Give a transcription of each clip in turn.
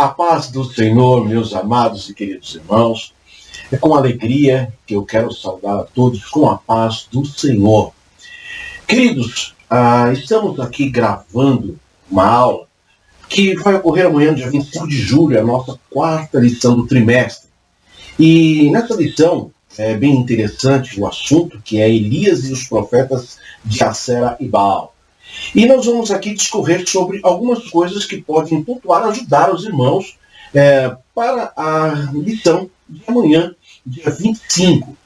A paz do Senhor, meus amados e queridos irmãos. É com alegria que eu quero saudar a todos com a paz do Senhor. Queridos, estamos aqui gravando uma aula que vai ocorrer amanhã, dia 25 de julho, a nossa quarta lição do trimestre. E nessa lição é bem interessante o assunto, que é Elias e os profetas de Acera e Baal. E nós vamos aqui discorrer sobre algumas coisas que podem pontuar, ajudar os irmãos para a lição de amanhã, dia 25.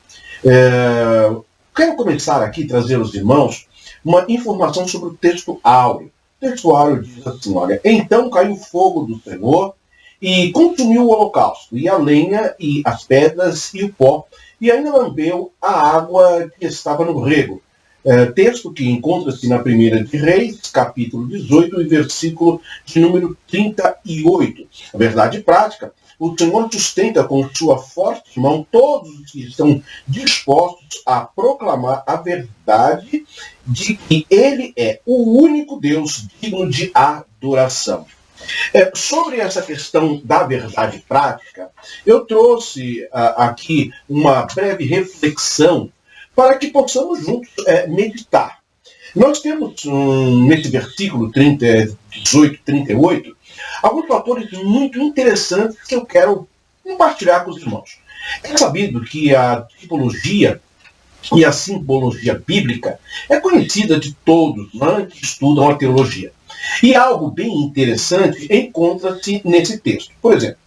Quero começar aqui a trazer aos irmãos uma informação sobre o texto áureo. O texto áureo diz assim, olha, então caiu o fogo do Senhor e consumiu o holocausto, e a lenha, e as pedras, e o pó, e ainda lambeu a água que estava no rego. Texto que encontra-se na 1 de Reis, capítulo 18, e versículo de número 38. A verdade prática, o Senhor sustenta com sua forte mão todos os que estão dispostos a proclamar a verdade de que Ele é o único Deus digno de adoração. Sobre essa questão da verdade prática, eu trouxe aqui uma breve reflexão para que possamos juntos meditar. Nós temos, nesse versículo 18, 38, alguns fatores muito interessantes que eu quero compartilhar com os irmãos. É sabido que a tipologia e a simbologia bíblica é conhecida de todos que estudam a teologia. E algo bem interessante encontra-se nesse texto. Por exemplo,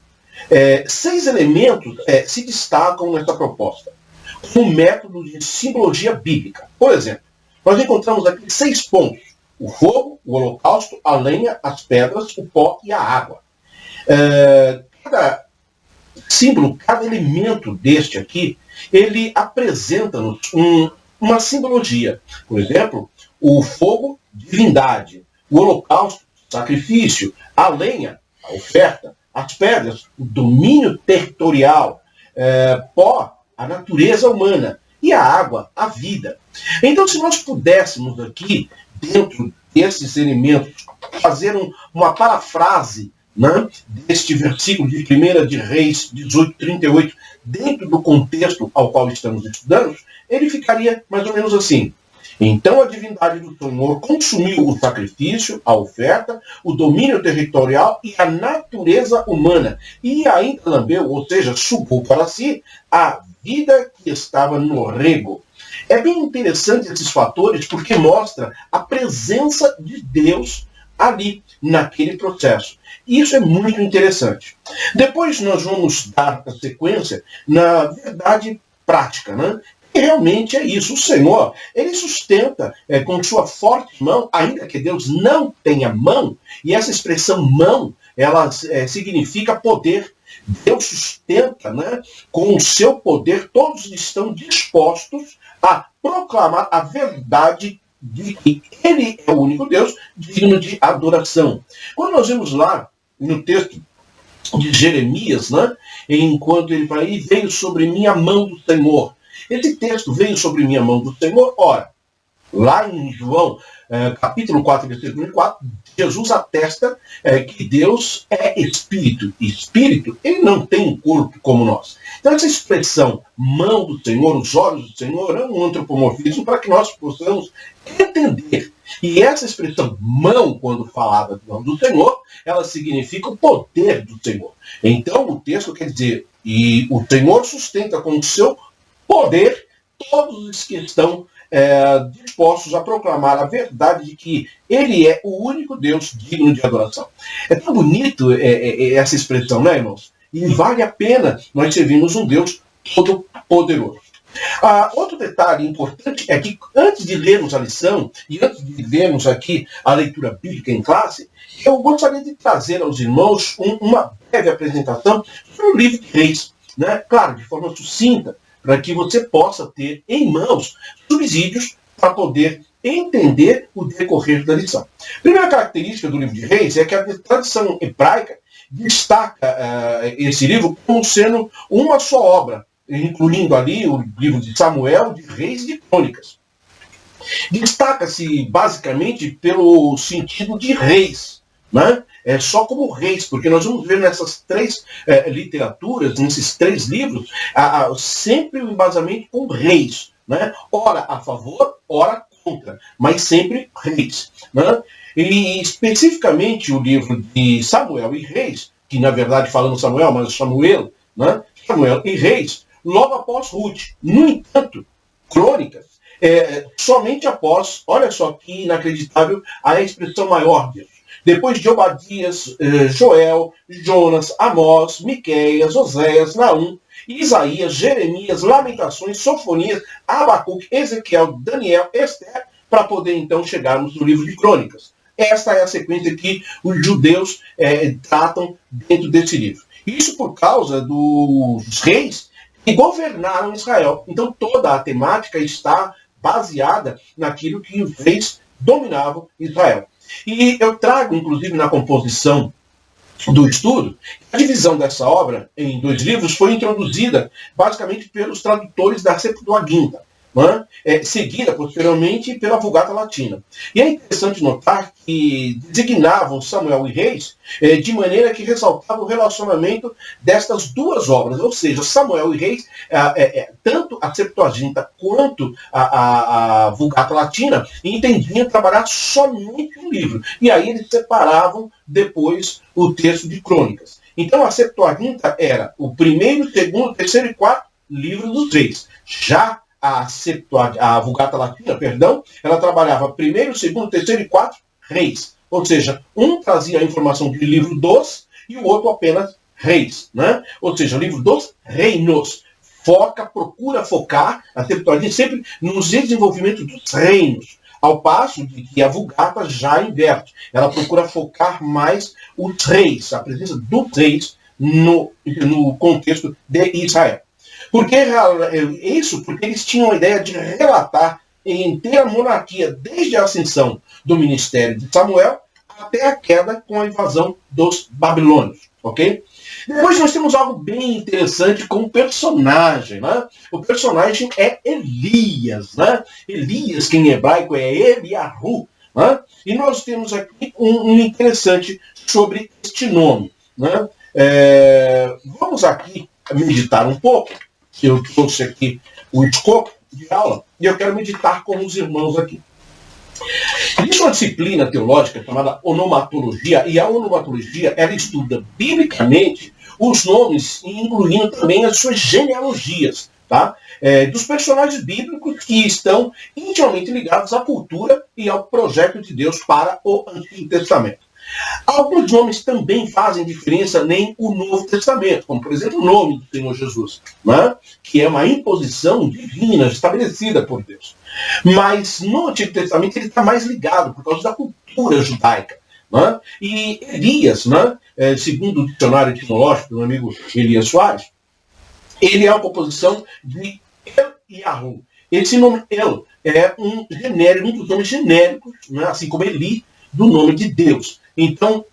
6 elementos se destacam nessa proposta como método de simbologia bíblica. Por exemplo, nós encontramos aqui 6 pontos: o fogo, o holocausto, a lenha, as pedras, o pó e a água. Cada símbolo, cada elemento deste aqui, ele apresenta-nos uma simbologia. Por exemplo, o fogo, divindade; o holocausto, sacrifício; a lenha, a oferta; as pedras, o domínio territorial; pó, a natureza humana; e a água, a vida. Então, se nós pudéssemos aqui, dentro desses elementos, fazer uma parafrase deste versículo de 1 de Reis 18, 38, dentro do contexto ao qual estamos estudando, ele ficaria mais ou menos assim: então a divindade do Senhor consumiu o sacrifício, a oferta, o domínio territorial e a natureza humana, e ainda lambeu, ou seja, sugou para si, a vida que estava no rego. É bem interessante esses fatores porque mostra a presença de Deus ali, naquele processo. Isso é muito interessante. Depois nós vamos dar a sequência na verdade prática, E realmente é isso. O Senhor, ele sustenta com sua forte mão, ainda que Deus não tenha mão, e essa expressão mão, ela significa poder. Deus sustenta, com o seu poder, todos estão dispostos a proclamar a verdade de que Ele é o único Deus digno de adoração. Quando nós vemos lá no texto de Jeremias, enquanto ele fala, e veio sobre mim a mão do Senhor. Esse texto veio sobre mim a mão do Senhor. Ora, lá em João, capítulo 4, versículo 4, Jesus atesta que Deus é Espírito. E Espírito, ele não tem um corpo como nós. Então essa expressão, mão do Senhor, os olhos do Senhor, é um antropomorfismo para que nós possamos entender. E essa expressão, mão, quando falada do Senhor, ela significa o poder do Senhor. Então o texto quer dizer, e o Senhor sustenta com o seu poder todos os que estão dispostos a proclamar a verdade de que Ele é o único Deus digno de adoração. É tão bonito essa expressão, irmãos? E vale a pena nós servirmos um Deus todo-poderoso. Outro detalhe importante é que antes de lermos a lição, e antes de lermos aqui a leitura bíblica em classe, eu gostaria de trazer aos irmãos uma breve apresentação sobre o livro de Reis. Claro, de forma sucinta, para que você possa ter em mãos subsídios para poder entender o decorrer da lição. A primeira característica do livro de Reis é que a tradição hebraica destaca esse livro como sendo uma só obra, incluindo ali o livro de Samuel, de Reis e de Crônicas. Destaca-se basicamente pelo sentido de reis, né? Só como reis, porque nós vamos ver nessas três literaturas, nesses três livros, sempre o embasamento com reis, né? Ora a favor, ora contra, mas sempre reis, né? E especificamente o livro de Samuel e Reis, que na verdade falando Samuel, mas Samuel, né? Samuel e Reis, logo após Ruth. No entanto, Crônicas, somente após, olha só que inacreditável a expressão maior disso. Depois de Obadias, Joel, Jonas, Amós, Miqueias, Oséias, Naum, Isaías, Jeremias, Lamentações, Sofonias, Abacuque, Ezequiel, Daniel, Esther, para poder então chegarmos no livro de Crônicas. Esta é a sequência que os judeus tratam dentro desse livro. Isso por causa dos reis que governaram Israel. Então toda a temática está baseada naquilo que os reis dominavam Israel. E eu trago, inclusive, na composição do estudo, a divisão dessa obra em 2 livros foi introduzida basicamente pelos tradutores da Septuaginta, seguida posteriormente pela Vulgata Latina. E é interessante notar que designavam Samuel e Reis de maneira que ressaltava o relacionamento destas duas obras, ou seja, Samuel e Reis, tanto a Septuaginta quanto a Vulgata Latina, entendiam trabalhar somente um livro. E aí eles separavam depois o texto de Crônicas. Então a Septuaginta era o primeiro, segundo, terceiro e quarto livro dos reis. Já a Vulgata Latina, ela trabalhava primeiro, segundo, terceiro e quarto reis. Ou seja, um trazia a informação de livro dos e o outro apenas reis, né? Ou seja, livro dos reinos. Procura focar a Septuaginta sempre no desenvolvimento dos reinos. Ao passo de que a Vulgata já inverte. Ela procura focar mais os reis, a presença dos reis no contexto de Israel. Porque eles tinham a ideia de relatar em ter a monarquia desde a ascensão do ministério de Samuel até a queda com a invasão dos babilônios, ok? Depois nós temos algo bem interessante com o personagem, né? O personagem é Elias, né? Elias, que em hebraico é Eliahu, né? E nós temos aqui um interessante sobre este nome, né? Vamos aqui meditar um pouco. Eu trouxe aqui o escopo de aula e eu quero meditar com os irmãos aqui. Existe uma disciplina teológica chamada onomatologia, e a onomatologia ela estuda biblicamente os nomes, incluindo também as suas genealogias, tá? Dos personagens bíblicos que estão intimamente ligados à cultura e ao projeto de Deus para o Antigo Testamento. Alguns nomes também fazem diferença nem o Novo Testamento, como por exemplo o nome do Senhor Jesus, né? Que é uma imposição divina estabelecida por Deus. Mas no Antigo Testamento ele está mais ligado por causa da cultura judaica. Né? E Elias, né? Segundo o dicionário etimológico do meu amigo Elias Soares, ele é uma composição de El e Yahu. Esse nome El é um dos nomes genéricos, né? Assim como Eli, do nome de Deus. Então,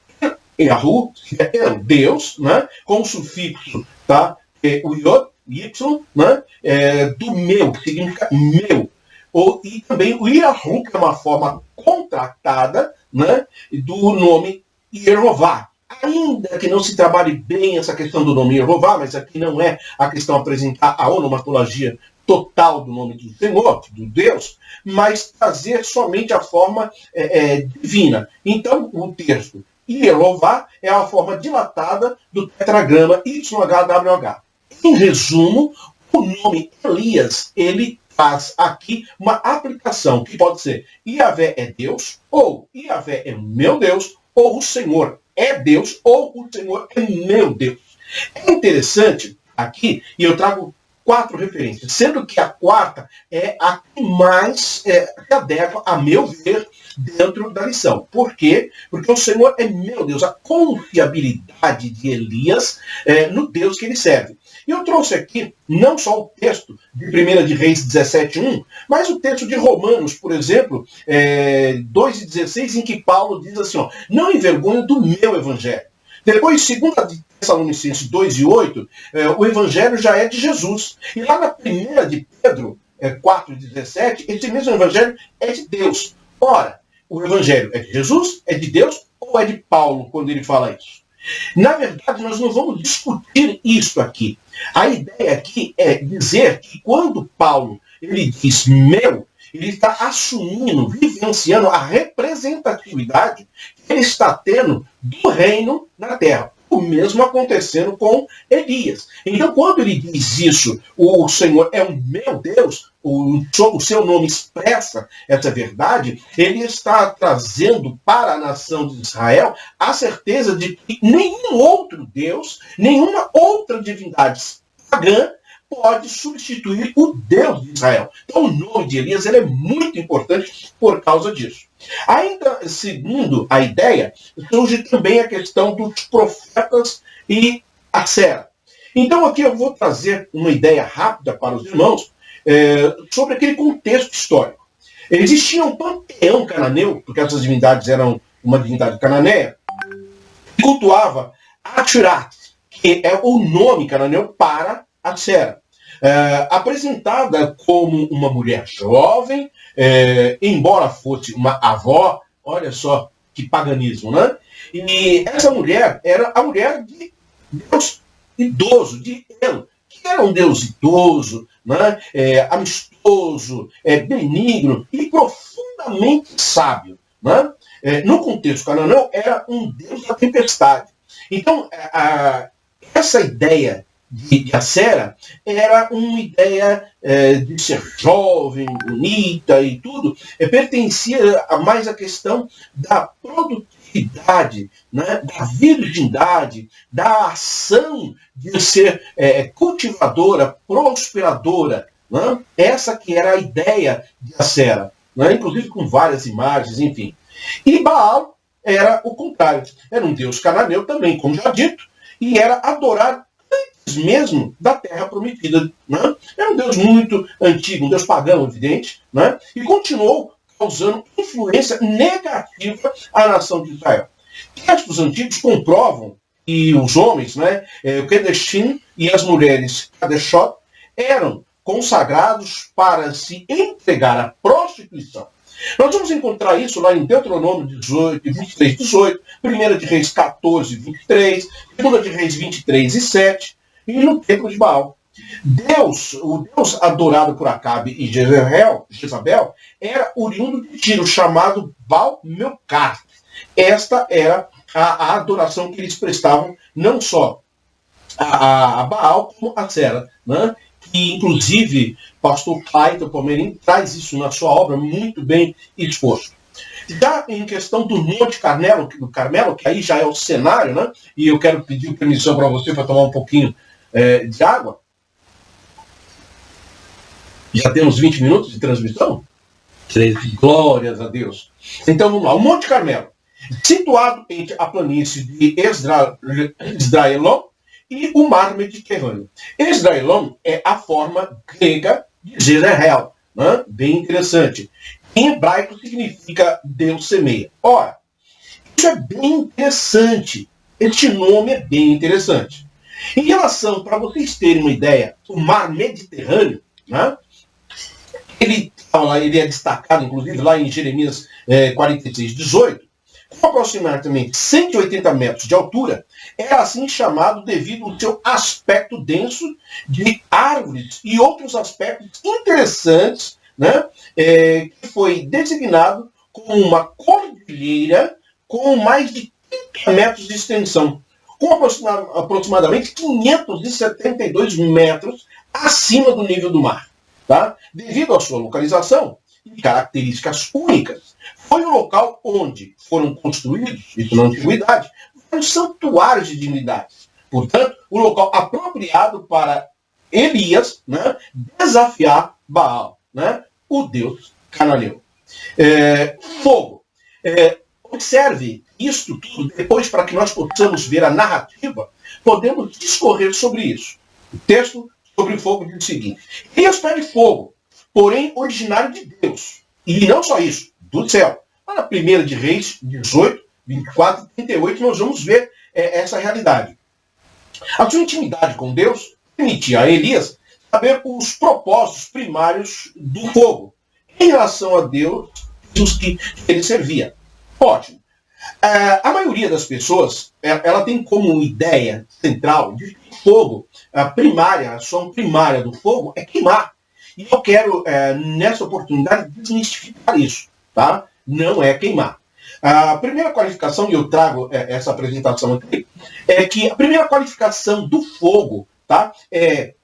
Yahu é Deus, né? Com o sufixo, tá? O Yod, Y, né? Do meu, que significa meu. E também o Yahu, que é uma forma contratada, né? Do nome Yehová. Ainda que não se trabalhe bem essa questão do nome Yehová, mas aqui não é a questão apresentar a onomatologia total do nome do Senhor, do Deus, mas trazer somente a forma divina. Então, o texto Yehová é a forma dilatada do tetragrama YHWH. Em resumo, o nome Elias, ele faz aqui uma aplicação que pode ser Iavé é Deus, ou Iavé é meu Deus, ou o Senhor é Deus, ou o Senhor é meu Deus. É interessante aqui, e eu trago 4 referências, sendo que a quarta é a que mais se adequa, a meu ver, dentro da lição. Por quê? Porque o Senhor é meu Deus, a confiabilidade de Elias no Deus que ele serve. E eu trouxe aqui não só o texto de 1 de Reis 17:1, mas o texto de Romanos, por exemplo, 2:16, em que Paulo diz assim, ó, não envergonho do meu evangelho. Depois, 2 de Tessalonicenses 2:8, o evangelho já é de Jesus. E lá na 1 de Pedro 4:17, esse mesmo evangelho é de Deus. Ora, o evangelho é de Jesus, é de Deus, ou ou é de Paulo quando ele fala isso? Na verdade, nós não vamos discutir isso aqui. A ideia aqui é dizer que quando Paulo ele diz meu, ele está assumindo, vivenciando a representatividade que ele está tendo do reino na terra. O mesmo acontecendo com Elias. Então, quando ele diz isso, o Senhor é o meu Deus, o seu nome expressa essa verdade, ele está trazendo para a nação de Israel a certeza de que nenhum outro Deus, nenhuma outra divindade pagã pode substituir o Deus de Israel. Então, o nome de Elias ele é muito importante por causa disso. Ainda segundo a ideia, surge também a questão dos profetas e Acera. Então, aqui eu vou trazer uma ideia rápida para os irmãos sobre aquele contexto histórico. Existia um panteão cananeu, porque essas divindades eram uma divindade cananeia, que cultuava Asherah, que é o nome cananeu para Acera. Apresentada como uma mulher jovem, embora fosse uma avó, olha só que paganismo, né? E essa mulher era a mulher de Deus idoso, de El, que era um Deus idoso, né? Amistoso, benigno e profundamente sábio. Né? No contexto cananeu, era um Deus da tempestade. Então, essa ideia de Acera era uma ideia de ser jovem, bonita e tudo, pertencia mais à questão da produtividade, né, da virgindade, da ação de ser cultivadora, prosperadora. Né? Essa que era a ideia de Acera, né? Inclusive com várias imagens, enfim. E Baal era o contrário, era um deus cananeu também, como já dito, e era adorado mesmo da terra prometida. Né? É um Deus muito antigo, um Deus pagão, evidente, né? E continuou causando influência negativa à nação de Israel. Textos antigos comprovam que os homens, né, o Kedeshim e as mulheres Kadeshot, eram consagrados para se entregar à prostituição. Nós vamos encontrar isso lá em Deuteronômio 23, 18, 1 de Reis 14, 23, 2 de Reis 23 e 7, e no templo de Baal. O Deus adorado por Acabe e Jezabel, era oriundo de Tiro, chamado Baal-Melcar. Esta era a adoração que eles prestavam, não só a Baal, como a Acera, né? Que, inclusive, pastor Clayton Palmeirim traz isso na sua obra muito bem exposto. Já em questão do Monte Carmelo, que aí já é o cenário, né? E eu quero pedir permissão para você para tomar um pouquinho de água. Já temos 20 minutos de transmissão? 3. Glórias a Deus. Então vamos lá. O Monte Carmelo, situado entre a planície de Esdraelon e o mar Mediterrâneo. Esdraelon é a forma grega de Jezreel, né? Bem interessante. Em hebraico significa Deus semeia. Ora, isso é bem interessante. Este nome é bem interessante. Em relação, para vocês terem uma ideia, o mar Mediterrâneo, né? Ele é destacado, inclusive, lá em Jeremias 46, 18, com aproximadamente 180 metros de altura, é assim chamado devido ao seu aspecto denso de árvores e outros aspectos interessantes, né, que foi designado como uma cordilheira com mais de 30 metros de extensão, com aproximadamente 572 metros acima do nível do mar. Tá? Devido à sua localização e características únicas, foi o local onde foram construídos, isso na antiguidade, vários santuários de divindades. Portanto, o local apropriado para Elias, né, desafiar Baal, né, o deus cananeu. Fogo. Observe isto tudo depois para que nós possamos ver a narrativa, podemos discorrer sobre isso. O texto sobre o fogo diz o seguinte: Elias pede fogo, porém originário de Deus. E não só isso, do céu. Lá na 1 de Reis 18, 24 e 38, nós vamos ver essa realidade. A sua intimidade com Deus permitia a Elias saber os propósitos primários do fogo em relação a Deus, dos que ele servia. Ótimo. A maioria das pessoas, ela tem como ideia central de que fogo, a primária, a ação primária do fogo é queimar. E eu quero, nessa oportunidade, desmistificar isso, tá? Não é queimar. A primeira qualificação, e eu trago essa apresentação aqui, é que a primeira qualificação do fogo, tá? É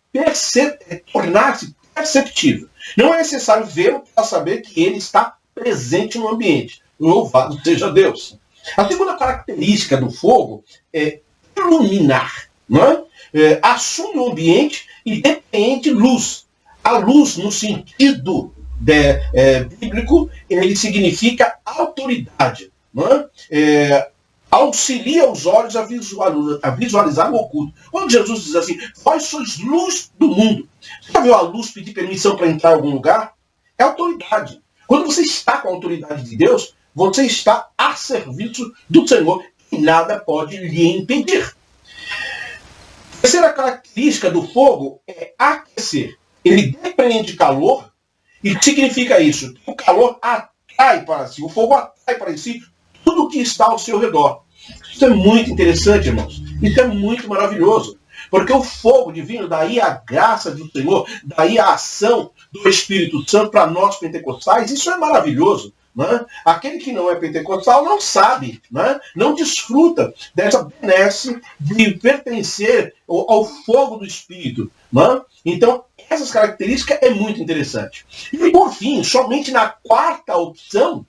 tornar-se perceptível. Não é necessário vê-lo para saber que ele está presente no ambiente. Louvado seja Deus. A segunda característica do fogo é iluminar. Não é? Assume o ambiente e depreende luz. A luz, no sentido bíblico, ele significa autoridade. Não é? Auxilia os olhos a visualizar o oculto. Quando Jesus diz assim, vós sois luz do mundo. Você já viu a luz pedir permissão para entrar em algum lugar? É autoridade. Quando você está com a autoridade de Deus, você está a serviço do Senhor e nada pode lhe impedir. A terceira característica do fogo é aquecer. Ele depreende calor. E o que significa isso? O calor atrai para si, o fogo atrai para si tudo o que está ao seu redor. Isso é muito interessante, irmãos. Isso é muito maravilhoso. Porque o fogo divino, daí a graça do Senhor, daí a ação do Espírito Santo para nós pentecostais, isso é maravilhoso. Né? Aquele que não é pentecostal não sabe, né? Não desfruta dessa benesse de pertencer ao fogo do Espírito. Né? Então, essas características é muito interessante. E por fim, somente na quarta opção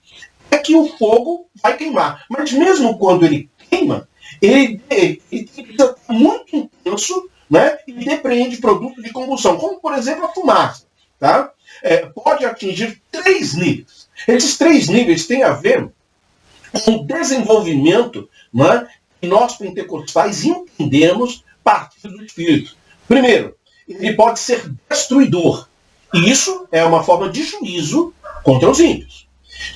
é que o fogo vai queimar. Mas mesmo quando ele queima, ele precisa estar muito intenso, né? E depreende produtos de combustão, como por exemplo a fumaça. Tá? Pode atingir 3 níveis. Esses 3 níveis têm a ver com o desenvolvimento, né, que nós pentecostais entendemos partir do Espírito. Primeiro, ele pode ser destruidor. E isso é uma forma de juízo contra os ímpios.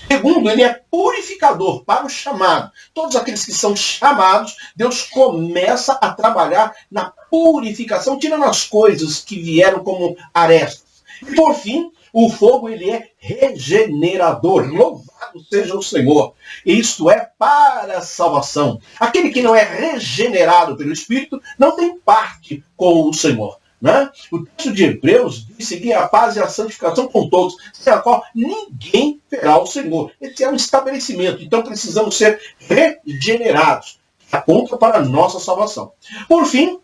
Segundo, ele é purificador para o chamado. Todos aqueles que são chamados, Deus começa a trabalhar na purificação, tirando as coisas que vieram como arestas. E por fim, o fogo ele é regenerador. Louvado seja o Senhor. Isto é para a salvação. Aquele que não é regenerado pelo Espírito não tem parte com o Senhor. Né? O texto de Hebreus diz seguir a paz e a santificação com todos, sem a qual ninguém verá o Senhor. Esse é um estabelecimento. Então precisamos ser regenerados. Aponta para a nossa salvação. Por fim,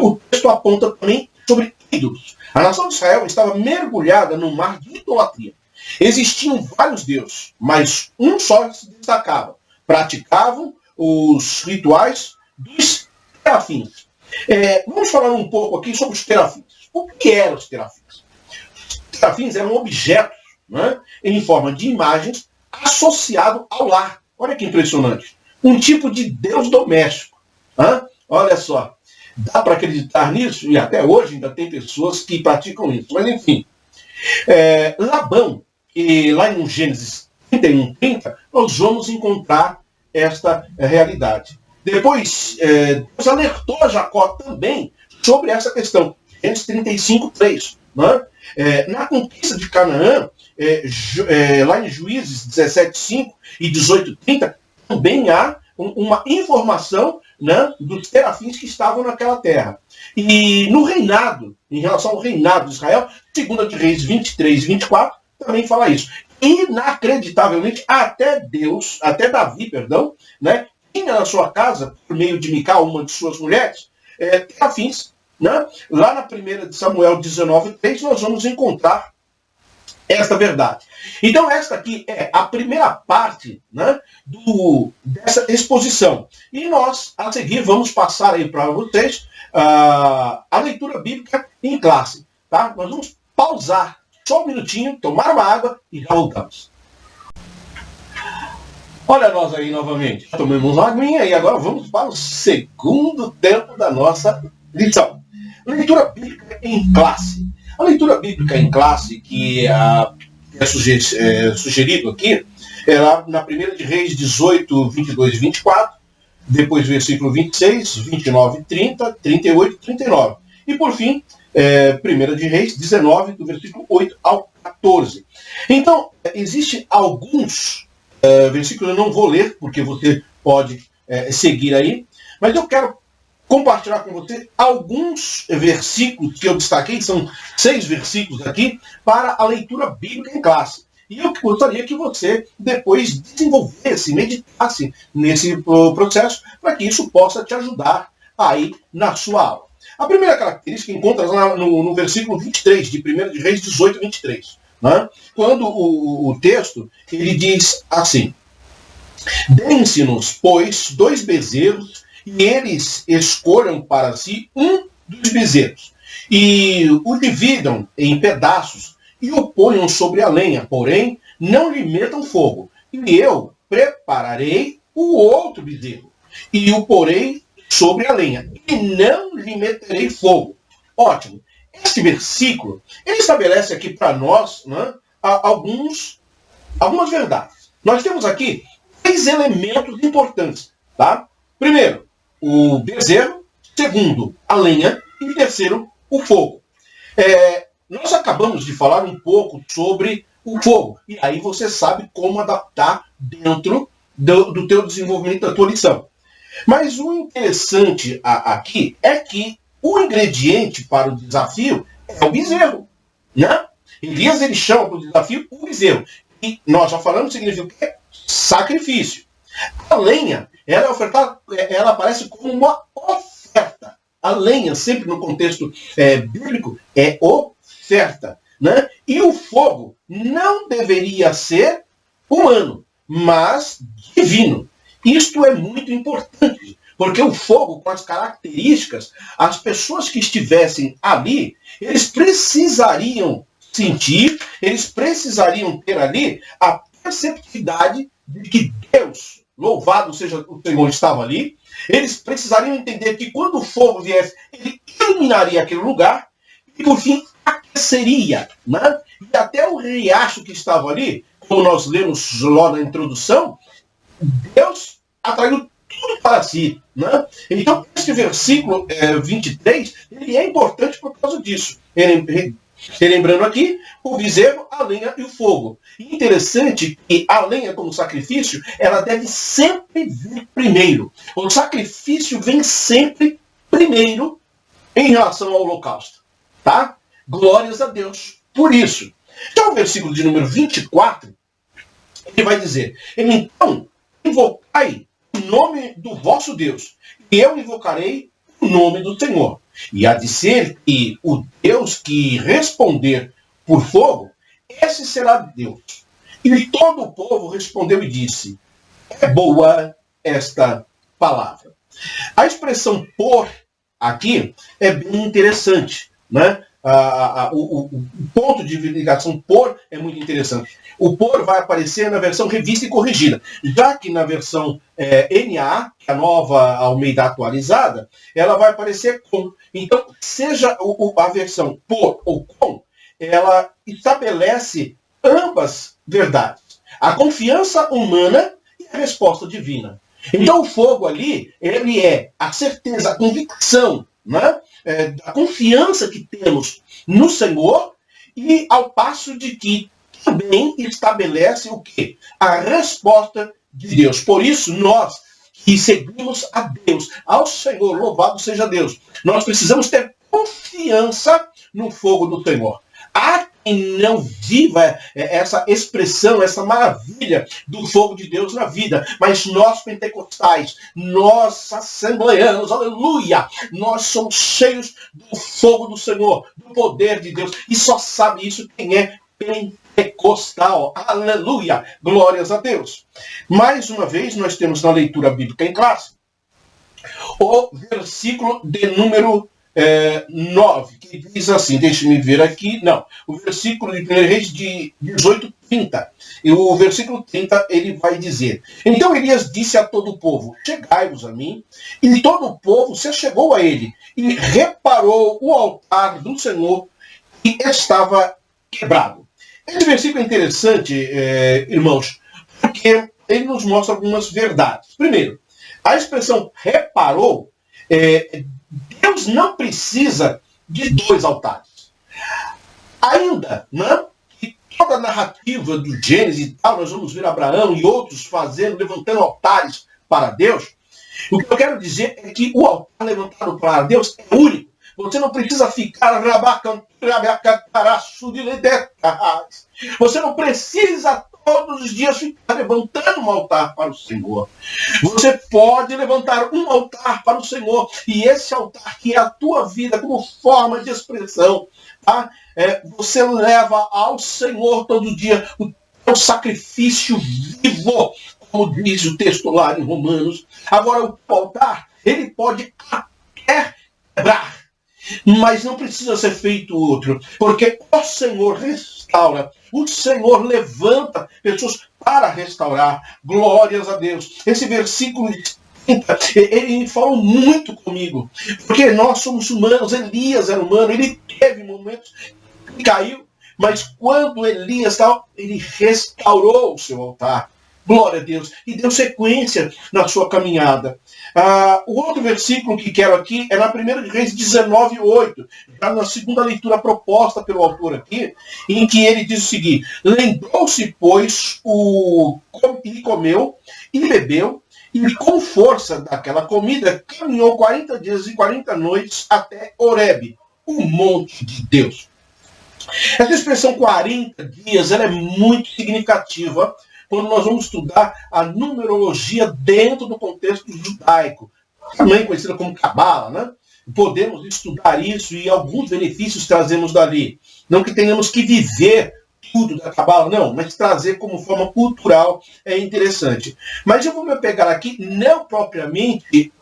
o texto aponta também sobre ídolos. A nação de Israel estava mergulhada no mar de idolatria. Existiam vários deuses, mas um só se destacava. Praticavam os rituais dos terafins. Vamos falar um pouco aqui sobre os terafins. O que eram os terafins? Os terafins eram objetos, né, em forma de imagens associados ao lar. Olha que impressionante. Um tipo de deus doméstico. Né? Olha só. Dá para acreditar nisso? E até hoje ainda tem pessoas que praticam isso. Mas enfim. Labão, e lá em Gênesis 31:30, nós vamos encontrar esta realidade. Depois, Deus alertou a Jacó também sobre essa questão. Gênesis 35:3. Né? Na conquista de Canaã, lá em Juízes 17:5 e 18:30, também há uma informação, né, dos terafins que estavam naquela terra. E no reinado, em relação ao reinado de Israel, 2 de Reis 23:24, também fala isso. Inacreditavelmente, até Davi, né, tinha na sua casa, por meio de Mical, uma de suas mulheres, terafins. Né? Lá na 1 de Samuel 19:3, nós vamos encontrar esta verdade. Então, esta aqui é a primeira parte, né, dessa exposição. E nós, a seguir, vamos passar aí para vocês a leitura bíblica em classe. Tá? Nós vamos pausar só um minutinho, tomar uma água e já voltamos. Olha nós aí novamente. Tomamos uma aguinha e agora vamos para o segundo tempo da nossa lição. Leitura bíblica em classe. A leitura bíblica em classe, que é sugerido aqui, é lá na 1 de Reis 18, 22 e 24, depois versículo 26, 29, 30, 38 e 39. E por fim, 1 de Reis 19, do versículo 8 ao 14. Então, existem alguns versículos, eu não vou ler, porque você pode seguir aí. Mas eu quero compartilhar com você alguns versículos que eu destaquei, são 6 versículos aqui, para a leitura bíblica em classe. E eu gostaria que você depois desenvolvesse, meditasse nesse processo, para que isso possa te ajudar aí na sua aula. A primeira característica encontra lá no versículo 23 de 1 de Reis 18, 23. Né? Quando o texto ele diz assim: deem-se-nos, pois, 2 bezerros, e eles escolham para si um dos bezerros, e o dividam em pedaços, e o ponham sobre a lenha, porém não lhe metam fogo. E eu prepararei o outro bezerro, e o porei sobre a lenha, e não lhe meterei fogo. Ótimo. Esse versículo, ele estabelece aqui para nós, né, algumas verdades. Nós temos aqui 3 elementos importantes. Tá? Primeiro, o bezerro. Segundo, a lenha. E terceiro, o fogo. Nós acabamos de falar um pouco sobre o fogo. E aí você sabe como adaptar dentro do teu desenvolvimento da tua lição. Mas o interessante aqui é que o ingrediente para o desafio é o bezerro. Né? Elias ele chama para o desafio o bezerro. E nós já falamos, significa o quê? Sacrifício. A lenha, ela é ofertada, ela aparece como uma oferta. A lenha, sempre no contexto bíblico, é oferta. Né? E o fogo não deveria ser humano, mas divino. Isto é muito importante, porque o fogo, com as características, as pessoas que estivessem ali, eles precisariam sentir, eles precisariam ter ali a perceptividade de que Deus, louvado seja o Senhor, estava ali. Eles precisariam entender que quando o fogo viesse, ele iluminaria aquele lugar e, por fim, aqueceria. Né? E até o riacho que estava ali, como nós lemos lá na introdução, Deus atraiu tudo para si. Né? Então, esse versículo 23, ele é importante por causa disso. Lembrando aqui, o bezerro, a lenha e o fogo. E interessante que a lenha como sacrifício, ela deve sempre vir primeiro. O sacrifício vem sempre primeiro em relação ao holocausto. Tá? Glórias a Deus por isso. Já o versículo de número 24, ele vai dizer: então, invocai o nome do vosso Deus, e eu invocarei o nome do Senhor. E há de ser que o Deus que responder por fogo, esse será Deus. E todo o povo respondeu e disse: é boa esta palavra. A expressão por aqui é bem interessante. Né? O ponto de ligação por é muito interessante. O por vai aparecer na versão revista e corrigida, já que na versão NA, que é a nova Almeida atualizada, ela vai aparecer com. Então, seja a versão por ou com, ela estabelece ambas verdades. A confiança humana e a resposta divina. Então, o fogo ali, ele é a certeza, a convicção, né? Da confiança que temos no Senhor, e ao passo de que também estabelece o quê? A resposta de Deus. Por isso, nós que seguimos a Deus, ao Senhor, louvado seja Deus, nós precisamos ter confiança no fogo do Senhor. Há quem não viva essa expressão, essa maravilha do fogo de Deus na vida, mas nós pentecostais, nós assembleanos, aleluia, nós somos cheios do fogo do Senhor, do poder de Deus, e só sabe isso quem é pentecostal, aleluia, glórias a Deus. Mais uma vez, nós temos na leitura bíblica em classe o versículo de número 9, que diz assim, deixe-me ver aqui, não, o versículo de 1 Reis de 18, 30, e o versículo 30, ele vai dizer: então Elias disse a todo o povo, chegai-vos a mim, e todo o povo se achegou a ele, e reparou o altar do Senhor, que estava quebrado. Esse versículo é interessante, irmãos, porque ele nos mostra algumas verdades. Primeiro, a expressão reparou, Deus não precisa de 2 altares. Ainda, né, que toda a narrativa do Gênesis e tal, nós vamos ver Abraão e outros levantando altares para Deus, o que eu quero dizer é que o altar levantado para Deus é único. Você não precisa ficar você não precisa todos os dias ficar levantando um altar para o Senhor. Você pode levantar um altar para o Senhor, e esse altar que é a tua vida como forma de expressão, tá? Você leva ao Senhor todo dia o teu sacrifício vivo, como diz o texto lá em Romanos. Agora, o altar, ele pode até quebrar, mas não precisa ser feito outro, porque o Senhor restaura, o Senhor levanta pessoas para restaurar. Glórias a Deus. Esse versículo, ele falou muito comigo, porque nós somos humanos. Elias era humano, ele teve momentos que caiu, mas quando Elias estava, ele restaurou o seu altar. Glória a Deus. E deu sequência na sua caminhada. O outro versículo que quero aqui é na 1 Reis 19:8, já na segunda leitura proposta pelo autor aqui, em que ele diz o seguinte: lembrou-se, pois, e comeu e bebeu, e com força daquela comida caminhou 40 dias e 40 noites até Horebe, o monte de Deus. Essa expressão 40 dias ela é muito significativa quando nós vamos estudar a numerologia dentro do contexto judaico, também conhecida como Cabala, né? Podemos estudar isso e alguns benefícios trazemos dali. Não que tenhamos que viver tudo da Cabala, não, mas trazer como forma cultural é interessante. Mas eu vou me pegar aqui, não propriamente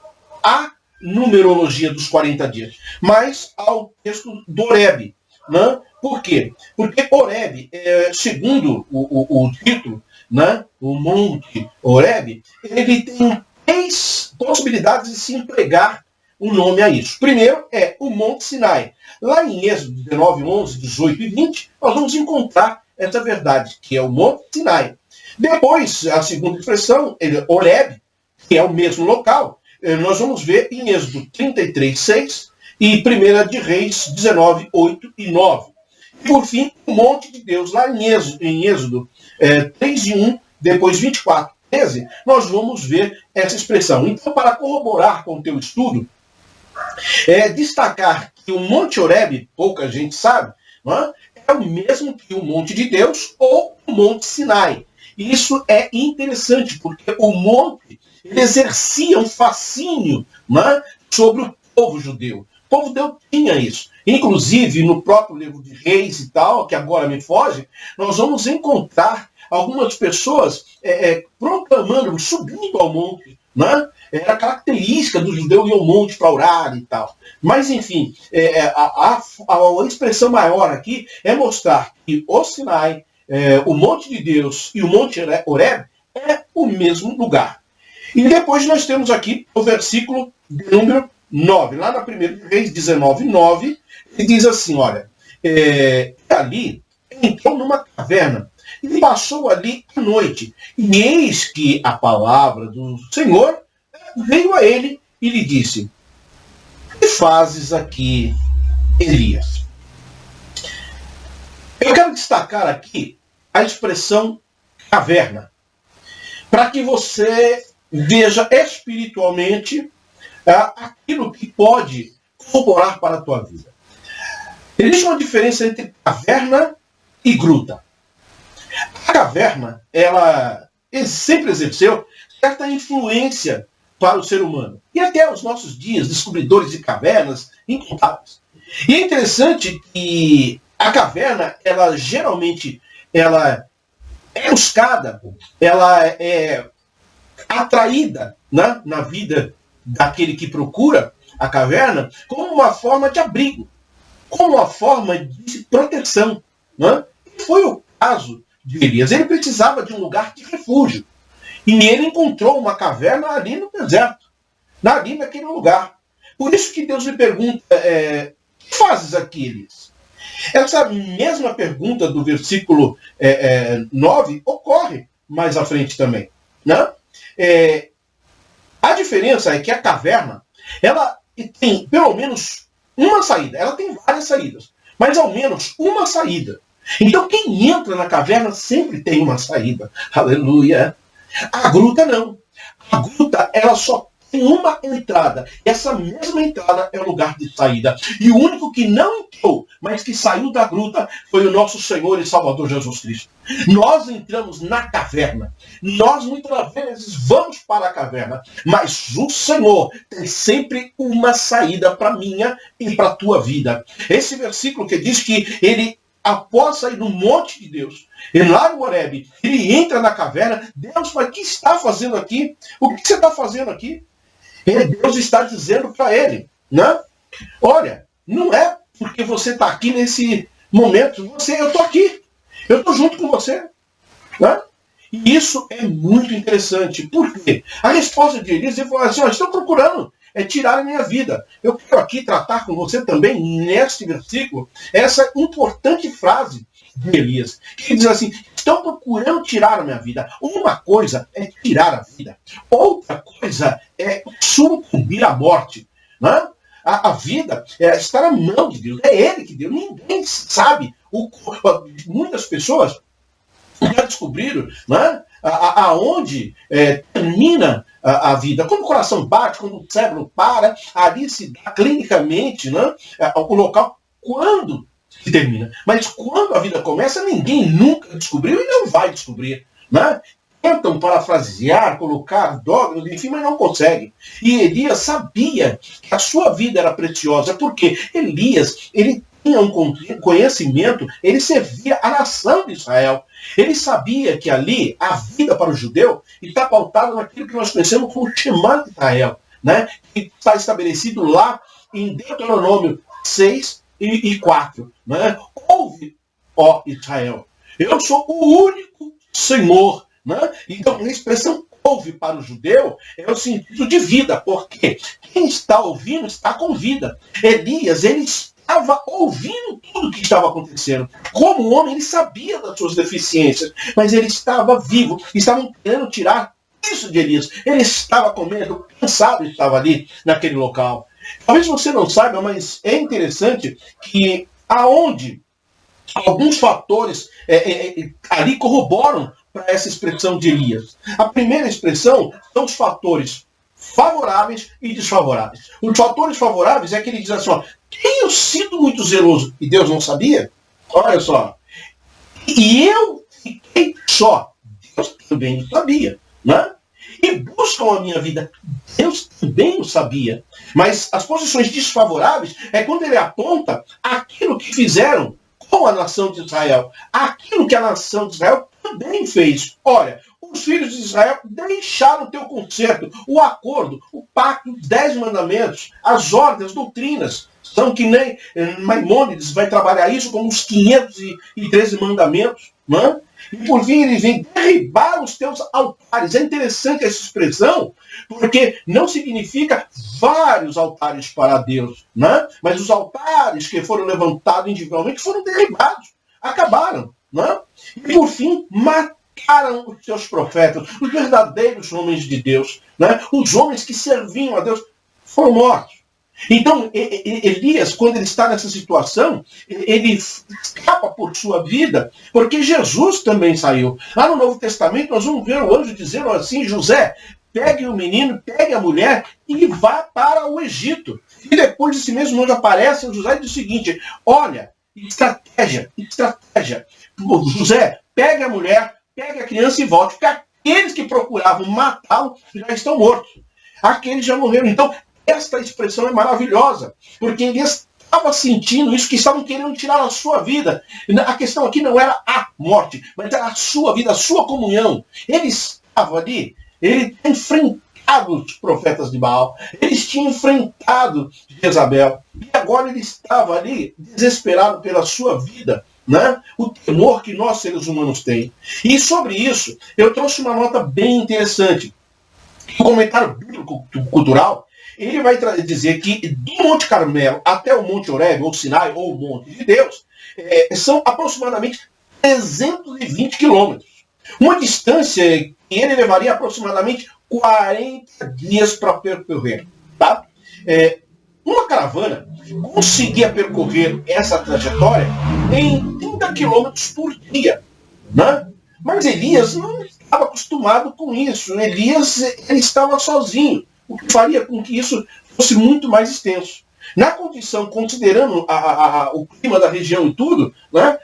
a numerologia dos 40 dias, mas ao texto do Horebe. Né? Por quê? Porque Horebe, segundo o título, né? O Monte Horebe, ele tem 3 possibilidades de se empregar um nome a isso. Primeiro é o Monte Sinai. Lá em Êxodo 19, 11, 18 e 20, nós vamos encontrar essa verdade, que é o Monte Sinai. Depois, a segunda expressão, Horebe, que é o mesmo local, nós vamos ver em Êxodo 33, 6 e 1 de Reis 19, 8 e 9. E, por fim, o Monte de Deus, lá em Êxodo 3 e 1, depois 24, 13, nós vamos ver essa expressão. Então, para corroborar com o teu estudo, destacar que o Monte Horebe, pouca gente sabe, não é o mesmo que o Monte de Deus ou o Monte Sinai. E isso é interessante, porque o monte ele exercia um fascínio, não sobre o povo judeu. O povo judeu tinha isso. Inclusive, no próprio livro de Reis e tal, que agora me foge, nós vamos encontrar algumas pessoas proclamando, subindo ao monte. Né? Era característica do judeu ir ao monte para orar e tal. Mas, enfim, a expressão maior aqui é mostrar que o Sinai, o Monte de Deus e o Monte Horebe é o mesmo lugar. E depois nós temos aqui o versículo de número 9. Lá na 1 Reis 19, 9, ele diz assim, olha, ali entrou numa caverna e passou ali a noite. E eis que a palavra do Senhor veio a ele e lhe disse: o que fazes aqui, Elias? Eu quero destacar aqui a expressão caverna, para que você veja espiritualmente aquilo que pode corroborar para a tua vida. Existe uma diferença entre caverna e gruta. A caverna, ela sempre exerceu certa influência para o ser humano. E até os nossos dias, descobridores de cavernas incontáveis. E é interessante que a caverna, ela geralmente ela é buscada, ela é atraída, né, na vida daquele que procura a caverna como uma forma de abrigo, como uma forma de proteção. Né? E foi o caso de Elias. Ele precisava de um lugar de refúgio. E ele encontrou uma caverna ali no deserto, ali naquele lugar. Por isso que Deus lhe pergunta, o que fazes aqui, Elias? Essa mesma pergunta do versículo 9 ocorre mais à frente também. Né? A diferença é que a caverna, ela tem pelo menos uma saída. Ela tem várias saídas, mas ao menos uma saída. Então quem entra na caverna sempre tem uma saída. Aleluia. A gruta não. A gruta, ela só tem uma entrada. E essa mesma entrada é o lugar de saída. E o único que não entrou, mas que saiu da gruta, foi o nosso Senhor e Salvador Jesus Cristo. Nós entramos na caverna. Nós muitas vezes vamos para a caverna. Mas o Senhor tem sempre uma saída para a minha e para a tua vida. Esse versículo que diz que ele, após sair do monte de Deus, e lá no Horebe, ele entra na caverna. Deus, mas o que está fazendo aqui? O que você está fazendo aqui? Deus está dizendo para ele, né? Olha, não é porque você está aqui nesse momento, eu estou aqui, eu estou junto com você, né? E isso é muito interessante. Por quê? A resposta de Elias, ele falou assim: estão procurando tirar a minha vida. Eu quero aqui tratar com você também, neste versículo, essa importante frase de Elias, que diz assim: estão procurando tirar a minha vida. Uma coisa é tirar a vida, outra coisa é sucumbir à morte, né? A vida está na mão de Deus, é Ele que deu, ninguém sabe. Muitas pessoas já descobriram, né, aonde termina a vida. Quando o coração bate, quando o cérebro para, ali se dá clinicamente, né, o local quando se termina. Mas quando a vida começa, ninguém nunca descobriu e não vai descobrir, né? Tentam parafrasear, colocar dogmas, enfim, mas não conseguem. E Elias sabia que a sua vida era preciosa, porque Elias, ele tinha um conhecimento, ele servia a nação de Israel. Ele sabia que ali a vida para o judeu está pautada naquilo que nós conhecemos como o Shema de Israel, né? Que está estabelecido lá em Deuteronômio 6 e 4. Né? Ouve, ó Israel, eu sou o único Senhor. Né? Então, a expressão ouve para o judeu é o sentido de vida, porque quem está ouvindo está com vida. Elias, ele estava ouvindo tudo o que estava acontecendo. Como homem, ele sabia das suas deficiências, mas ele estava vivo. Estavam querendo tirar isso de Elias. Ele estava com medo, cansado, estava ali naquele local. Talvez você não saiba, mas é interessante que aonde alguns fatores ali corroboram para essa expressão de Elias. A primeira expressão são os fatores favoráveis e desfavoráveis. Os fatores favoráveis é que ele diz assim: ó, tenho sido muito zeloso, e Deus não sabia? Olha só. E eu fiquei só. Deus também sabia, né? E buscam a minha vida. Deus também o sabia. Mas as posições desfavoráveis é quando ele aponta aquilo que fizeram com a nação de Israel. Aquilo que a nação de Israel também fez. Olha, os filhos de Israel deixaram o teu concerto, o acordo, o pacto, os 10 mandamentos, as ordens, as doutrinas. São que nem Maimônides vai trabalhar isso como os 513 mandamentos. Né? E por fim ele vem derribar os teus altares. É interessante essa expressão, porque não significa vários altares para Deus, né? Mas os altares que foram levantados individualmente foram derribados, acabaram. Né? E por fim, mataram os seus profetas, os verdadeiros homens de Deus. Né? Os homens que serviam a Deus foram mortos. Então, Elias, quando ele está nessa situação, ele escapa por sua vida, porque Jesus também saiu. Lá no Novo Testamento, nós vamos ver o anjo dizendo assim: José, pegue o menino, pegue a mulher e vá para o Egito. E depois esse mesmo anjo aparece, o José diz o seguinte: olha, estratégia. José, pegue a mulher, pegue a criança e volte, porque aqueles que procuravam matá-lo já estão mortos. Aqueles já morreram. Então, esta expressão é maravilhosa, porque ele estava sentindo isso, que estavam querendo tirar a sua vida. A questão aqui não era a morte, mas era a sua vida, a sua comunhão. Ele estava ali, ele tinha enfrentado os profetas de Baal, eles tinham enfrentado Jezabel, e agora ele estava ali desesperado pela sua vida. Né? O temor que nós seres humanos temos. E sobre isso, eu trouxe uma nota bem interessante. Um comentário bíblico cultural, ele vai dizer que do Monte Carmelo até o Monte Horebe, ou Sinai, ou o Monte de Deus, são aproximadamente 320 quilômetros. Uma distância que ele levaria aproximadamente 40 dias para percorrer. Tá? Uma caravana conseguia percorrer essa trajetória em 30 quilômetros por dia. Né? Mas Elias não estava acostumado com isso. Elias ele estava sozinho, o que faria com que isso fosse muito mais extenso. Na condição, considerando o clima da região e tudo, né,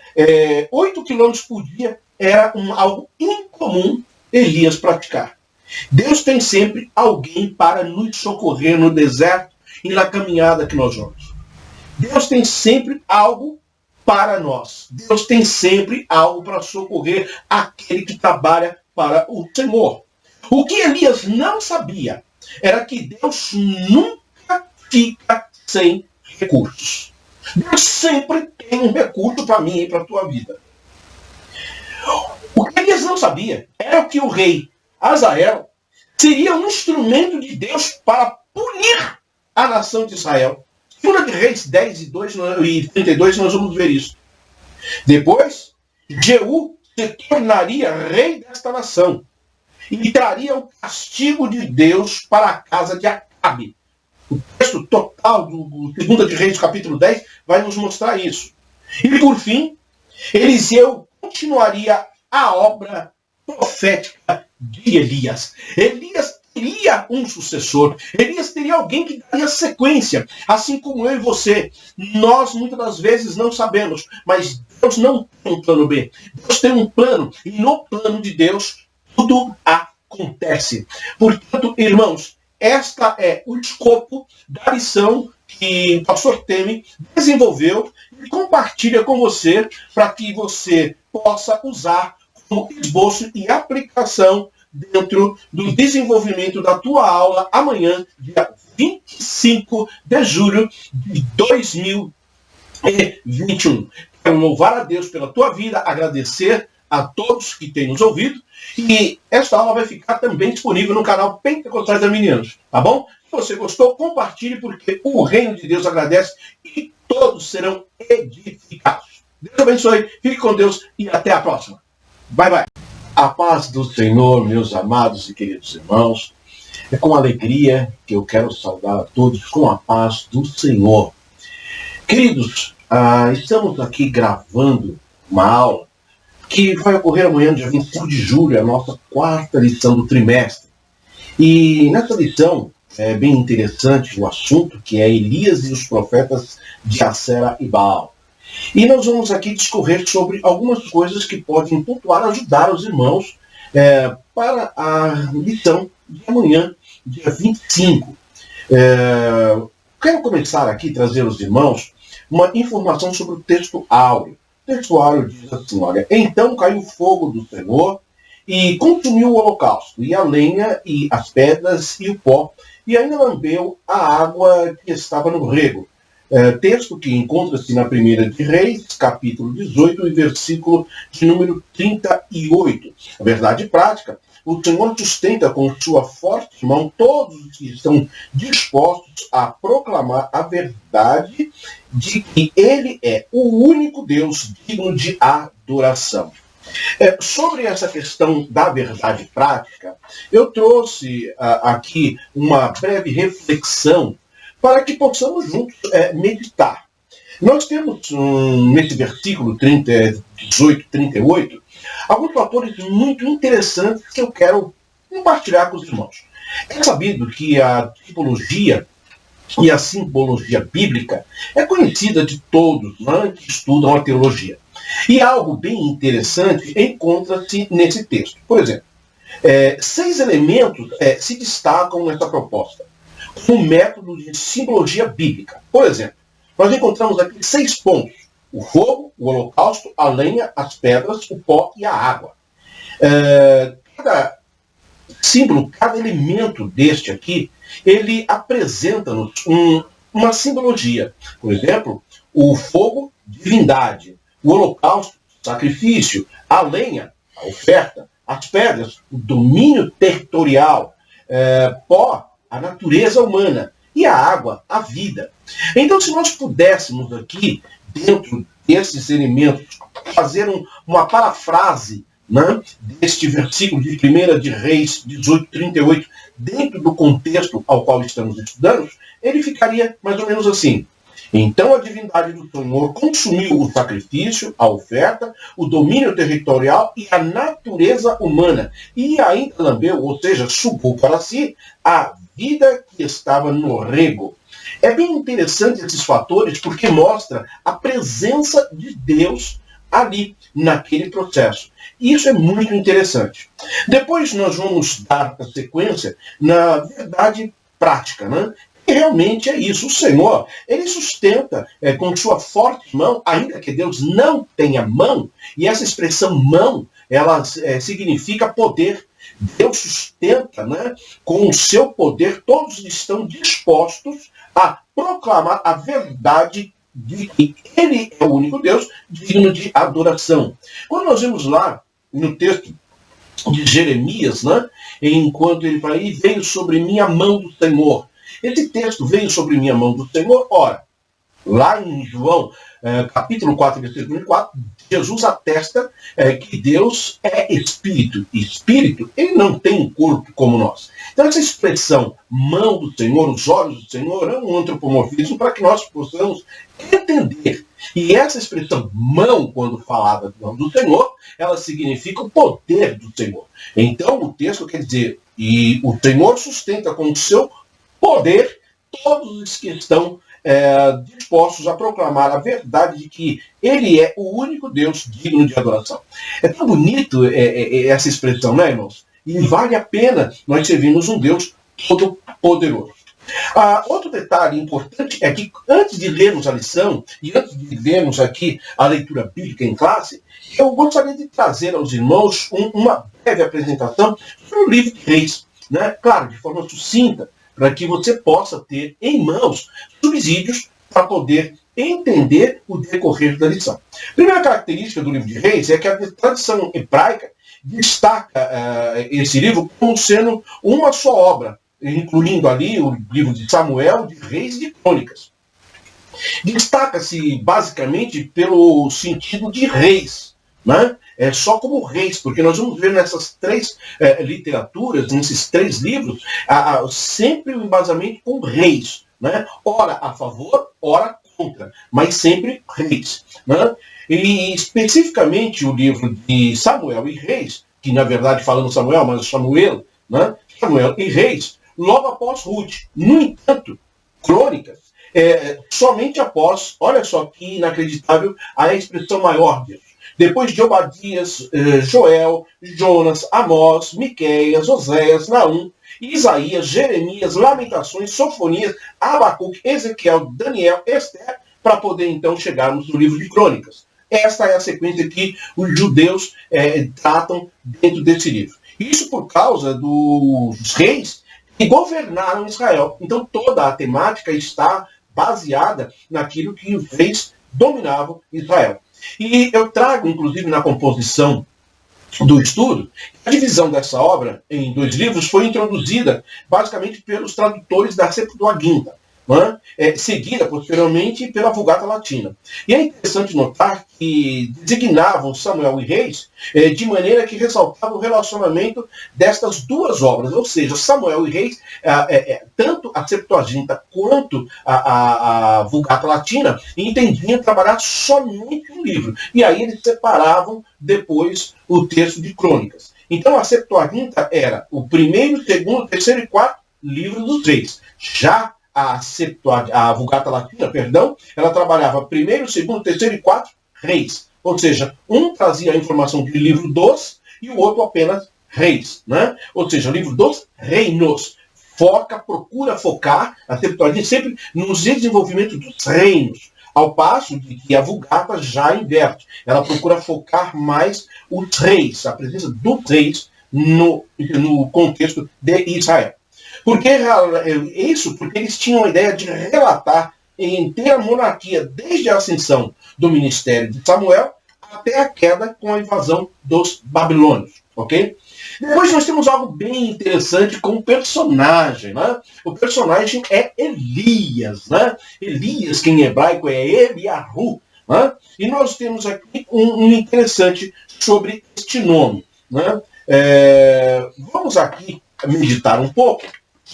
8 quilômetros por dia era algo incomum Elias praticar. Deus tem sempre alguém para nos socorrer no deserto e na caminhada que nós vamos. Deus tem sempre algo para nós. Deus tem sempre algo para socorrer aquele que trabalha para o Senhor. O que Elias não sabia era que Deus nunca fica sem recursos. Deus sempre tem um recurso para mim e para a tua vida. O que Elias não sabia era que o rei Hazael seria um instrumento de Deus para punir a nação de Israel. Segunda de Reis 10 e 32 nós vamos ver isso. Depois, Jeú se tornaria rei desta nação e traria o castigo de Deus para a casa de Acabe. O texto total do 2 de Reis, capítulo 10, vai nos mostrar isso. E por fim, Eliseu continuaria a obra profética de Elias. Elias teria um sucessor. Elias teria alguém que daria sequência. Assim como eu e você. Nós muitas das vezes não sabemos, mas Deus não tem um plano B. Deus tem um plano. E no plano de Deus, tudo acontece. Portanto, irmãos, esta é o escopo da lição que o pastor Temi desenvolveu e compartilha com você para que você possa usar como esboço e aplicação dentro do desenvolvimento da tua aula amanhã, dia 25 de julho de 2021. Quero louvar a Deus pela tua vida, agradecer a todos que têm nos ouvido, e esta aula vai ficar também disponível no canal Pentecostais Arminianos, tá bom? Se você gostou, compartilhe, porque o reino de Deus agradece e todos serão edificados. Deus abençoe, fique com Deus e até a próxima. Bye, bye. A paz do Senhor, meus amados e queridos irmãos. É com alegria que eu quero saudar a todos com a paz do Senhor. Queridos, estamos aqui gravando uma aula que vai ocorrer amanhã, dia 25 de julho, a nossa quarta lição do trimestre. E nessa lição é bem interessante o assunto, que é Elias e os profetas de Acera e Baal. E nós vamos aqui discorrer sobre algumas coisas que podem pontuar, ajudar os irmãos para a lição de amanhã, dia 25. Quero começar aqui a trazer aos irmãos uma informação sobre o texto áureo. O texto áureo diz assim, olha, então caiu fogo do Senhor e consumiu o holocausto, e a lenha, e as pedras, e o pó, e ainda lambeu a água que estava no rego. Texto que encontra-se na 1 de Reis, capítulo 18, e versículo de número 38. A verdade prática, o Senhor sustenta com sua forte mão todos os que estão dispostos a proclamar a verdade de que Ele é o único Deus digno de adoração. Sobre essa questão da verdade prática, eu trouxe aqui uma breve reflexão para que possamos juntos meditar. Nós temos, nesse versículo 18, 38, alguns fatores muito interessantes que eu quero compartilhar com os irmãos. É sabido que a tipologia e a simbologia bíblica é conhecida de todos, né, que estudam a teologia. E algo bem interessante encontra-se nesse texto. Por exemplo, 6 elementos se destacam nessa proposta como método de simbologia bíblica. Por exemplo, nós encontramos aqui 6 pontos: o fogo, o holocausto, a lenha, as pedras, o pó e a água. Cada símbolo, cada elemento deste aqui, ele apresenta-nos uma simbologia. Por exemplo, o fogo, divindade; o holocausto, sacrifício; a lenha, a oferta; as pedras, o domínio territorial; pó, a natureza humana; e a água, a vida. Então, se nós pudéssemos aqui, dentro desses elementos, fazer uma parafrase, né, deste versículo de 1 de Reis 18, 38, dentro do contexto ao qual estamos estudando, ele ficaria mais ou menos assim: Então a divindade do Senhor consumiu o sacrifício, a oferta, o domínio territorial e a natureza humana. E ainda lambeu, ou seja, sugou para si a vida que estava no rego. É bem interessante esses fatores porque mostra a presença de Deus ali, naquele processo. Isso é muito interessante. Depois nós vamos dar a sequência na verdade prática, né? E realmente é isso. O Senhor, ele sustenta com sua forte mão, ainda que Deus não tenha mão, e essa expressão mão, ela significa poder. Deus sustenta, né, com o seu poder, todos estão dispostos a proclamar a verdade de que ele é o único Deus digno de adoração. Quando nós vemos lá no texto de Jeremias, né, enquanto ele fala, e veio sobre mim a mão do Senhor. Esse texto veio sobre mim a mão do Senhor. Ora, lá em João, capítulo 4, versículo 4, Jesus atesta que Deus é Espírito. E Espírito, ele não tem um corpo como nós. Então essa expressão, mão do Senhor, os olhos do Senhor, é um antropomorfismo para que nós possamos entender. E essa expressão mão, quando falada do Senhor, ela significa o poder do Senhor. Então o texto quer dizer, e o Senhor sustenta com o seu poder todos os que estão dispostos a proclamar a verdade de que ele é o único Deus digno de adoração. É tão bonito essa expressão, né, irmãos? E vale a pena nós servirmos um Deus todo-poderoso. Outro detalhe importante é que antes de lermos a lição, e antes de lermos aqui a leitura bíblica em classe, eu gostaria de trazer aos irmãos uma breve apresentação sobre o livro de Reis, né? Claro, de forma sucinta, para que você possa ter em mãos subsídios para poder entender o decorrer da lição. A primeira característica do livro de Reis é que a tradição hebraica destaca esse livro como sendo uma só obra, incluindo ali o livro de Samuel, de Reis e de Crônicas. Destaca-se basicamente pelo sentido de reis, né? Só como reis, porque nós vamos ver nessas três literaturas, nesses três livros, sempre o embasamento com reis, né? Ora a favor, ora contra, mas sempre reis, né? E especificamente o livro de Samuel e Reis, que na verdade falando Samuel, mas Samuel, né? Samuel e Reis, logo após Ruth. No entanto, Crônicas, somente após, olha só que inacreditável a expressão maior disso. Depois de Obadias, Joel, Jonas, Amós, Miqueias, Oséias, Naum, Isaías, Jeremias, Lamentações, Sofonias, Abacuque, Ezequiel, Daniel, Esther, para poder então chegarmos no livro de Crônicas. Esta é a sequência que os judeus tratam dentro desse livro. Isso por causa dos reis que governaram Israel. Então toda a temática está baseada naquilo que os reis dominavam Israel. E eu trago, inclusive, na composição do estudo, a divisão dessa obra em dois livros foi introduzida basicamente pelos tradutores da Septuaginta, né? Seguida posteriormente pela Vulgata Latina. E é interessante notar que designavam Samuel e Reis de maneira que ressaltava o relacionamento destas duas obras, ou seja, Samuel e Reis, tanto a Septuaginta quanto a Vulgata Latina entendiam trabalhar somente um livro. E aí eles separavam depois o texto de Crônicas. Então a Septuaginta era o primeiro, segundo, terceiro e quarto livro dos reis. Já a Vulgata Latina, perdão, ela trabalhava primeiro, segundo, terceiro e quarto reis. Ou seja, um trazia a informação de livro dos e o outro apenas reis, né? Ou seja, o livro dos reinos. Procura focar a Septuaginta sempre no desenvolvimento dos reinos. Ao passo de que a Vulgata já inverte. Ela procura focar mais os reis, a presença dos reis no contexto de Israel. Porque eles tinham a ideia de relatar em ter a monarquia desde a ascensão do ministério de Samuel até a queda com a invasão dos babilônios. Ok? Depois nós temos algo bem interessante com o personagem. Né? O personagem é Elias. Né? Elias, que em hebraico é Eliahu. Né? E nós temos aqui um interessante sobre este nome. Né? Vamos aqui meditar um pouco.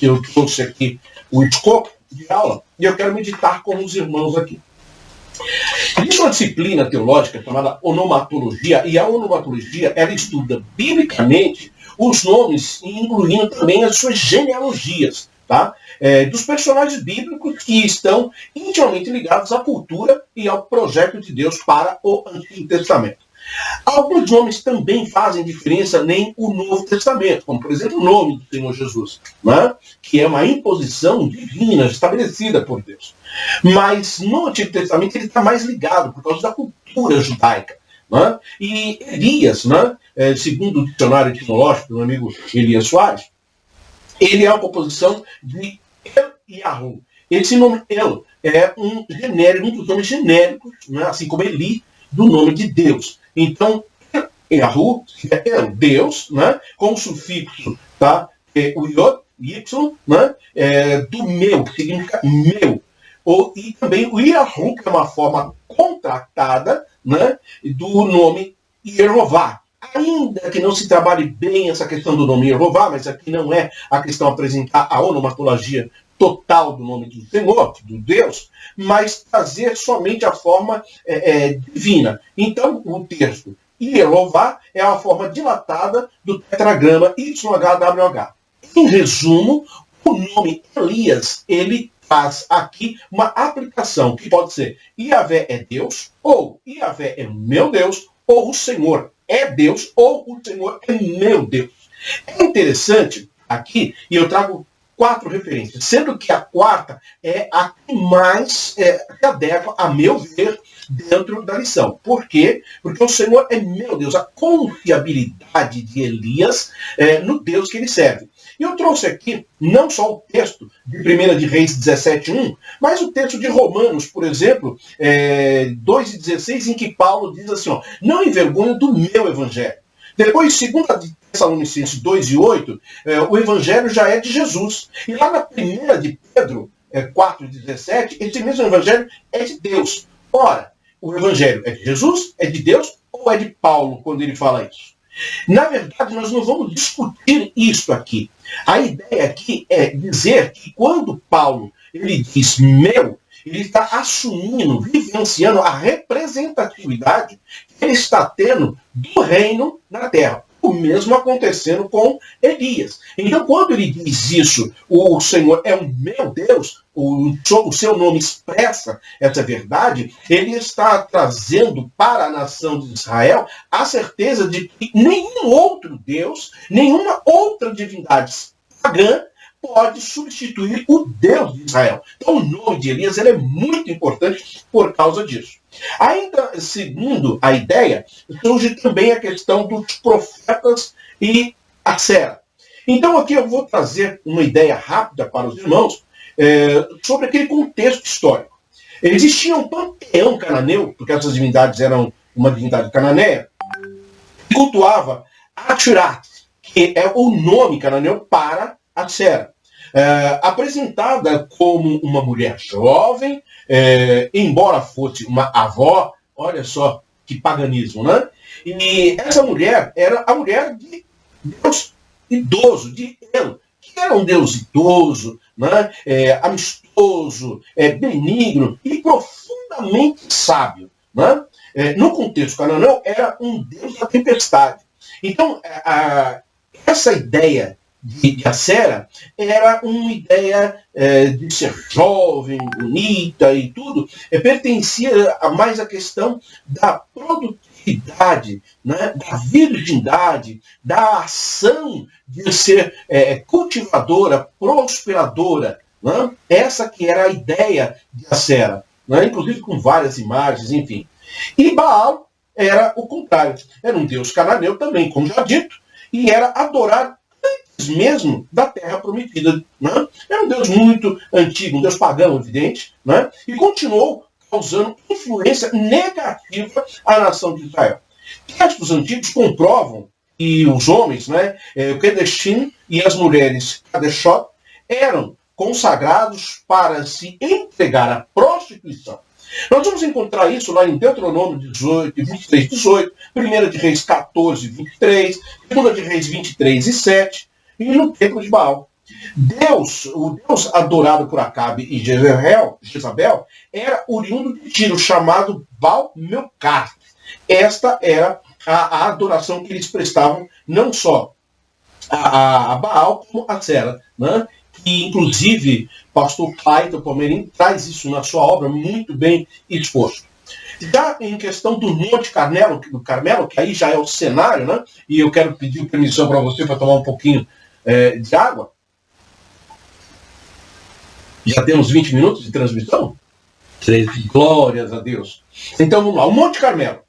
Eu trouxe aqui o escopo de aula e eu quero meditar com os irmãos aqui. Existe uma disciplina teológica chamada onomatologia, e a onomatologia ela estuda biblicamente os nomes, incluindo também as suas genealogias, tá? Dos personagens bíblicos que estão intimamente ligados à cultura e ao projeto de Deus para o Antigo Testamento. Alguns nomes também fazem diferença nem o Novo Testamento, como por exemplo o nome do Senhor Jesus, né? Que é uma imposição divina estabelecida por Deus. Mas no Antigo Testamento ele está mais ligado por causa da cultura judaica. Né? E Elias, né? Segundo o dicionário etimológico do meu amigo Elias Soares, ele é uma composição de El e Yahu. Esse nome El é um dos nomes genéricos, né? Assim como Eli, do nome de Deus. Então, Yahu é El, Deus, né? Com o sufixo, tá? O Yod, Y, né? Do meu, que significa meu. E também o Yahu, que é uma forma contractada, né? Do nome Yehová. Ainda que não se trabalhe bem essa questão do nome Yehová, mas aqui não é a questão apresentar a onomatologia total do nome do Senhor, do Deus, mas trazer somente a forma divina. Então, o texto Yehová é a forma dilatada do tetragrama YHWH. Em resumo, o nome Elias, ele faz aqui uma aplicação que pode ser Iavé é Deus, ou Iavé é meu Deus, ou o Senhor é Deus, ou o Senhor é meu Deus. É interessante aqui, e eu trago 4 referências, sendo que a quarta é a que mais se adequa, a meu ver, dentro da lição. Por quê? Porque o Senhor é meu Deus, a confiabilidade de Elias no Deus que ele serve. E eu trouxe aqui não só o texto de 1 de Reis 17:1, mas o texto de Romanos, por exemplo, 2:16, em que Paulo diz assim, ó, não envergonho do meu evangelho. Depois, 2 de Tessalonicenses 2:8, o evangelho já é de Jesus. E lá na 1 de Pedro 4:17, esse mesmo evangelho é de Deus. Ora, o evangelho é de Jesus, é de Deus ou é de Paulo quando ele fala isso? Na verdade, nós não vamos discutir isso aqui. A ideia aqui é dizer que quando Paulo ele diz meu, ele está assumindo, vivenciando a representatividade que ele está tendo do reino na terra. O mesmo acontecendo com Elias. Então, quando ele diz isso, o Senhor é o meu Deus, o seu nome expressa essa verdade, ele está trazendo para a nação de Israel a certeza de que nenhum outro Deus, nenhuma outra divindade pagã pode substituir o Deus de Israel. Então o nome de Elias ele é muito importante por causa disso. Ainda segundo a ideia, surge também a questão dos profetas e a Sera. Então aqui eu vou trazer uma ideia rápida para os irmãos sobre aquele contexto histórico. Existia um panteão cananeu, porque essas divindades eram uma divindade cananeia, que cultuava Atirat, que é o nome cananeu para a Sera. Apresentada como uma mulher jovem, embora fosse uma avó, olha só que paganismo, né? E essa mulher era a mulher de Deus idoso, de El, que era um Deus idoso, né? Amistoso, benigno e profundamente sábio. Né? No contexto cananeu, era um Deus da tempestade. Então, essa ideia de Acera era uma ideia de ser jovem, bonita e tudo, pertencia a mais a questão da produtividade, né, da virgindade, da ação de ser cultivadora, prosperadora. Né? Essa que era a ideia de Acera, né? Inclusive com várias imagens, enfim. E Baal era o contrário, era um deus cananeu também, como já dito, e era adorado antes mesmo da terra prometida. Né? Era um deus muito antigo, um deus pagão, evidente, né? E continuou causando influência negativa à nação de Israel. Textos antigos comprovam que os homens, né, o Kedeshim e as mulheres Kadeshot, eram consagrados para se entregar à prostituição. Nós vamos encontrar isso lá em Deuteronômio 18, 23, 18, 1 de Reis 14, 23, 2 de Reis 23 e 7, e no templo de Baal. O Deus adorado por Acabe e Jezabel, era oriundo de Tiro, chamado Baal-Melcar. Esta era a adoração que eles prestavam, não só a Baal, como a Sera, né? Que, inclusive, pastor Clayton Palmeirim traz isso na sua obra muito bem exposto. Já em questão do Monte Carmelo, que aí já é o cenário, né? E eu quero pedir permissão para você para tomar um pouquinho de água. Já temos 20 minutos de transmissão? 3. Glórias a Deus. Então vamos lá. O Monte Carmelo,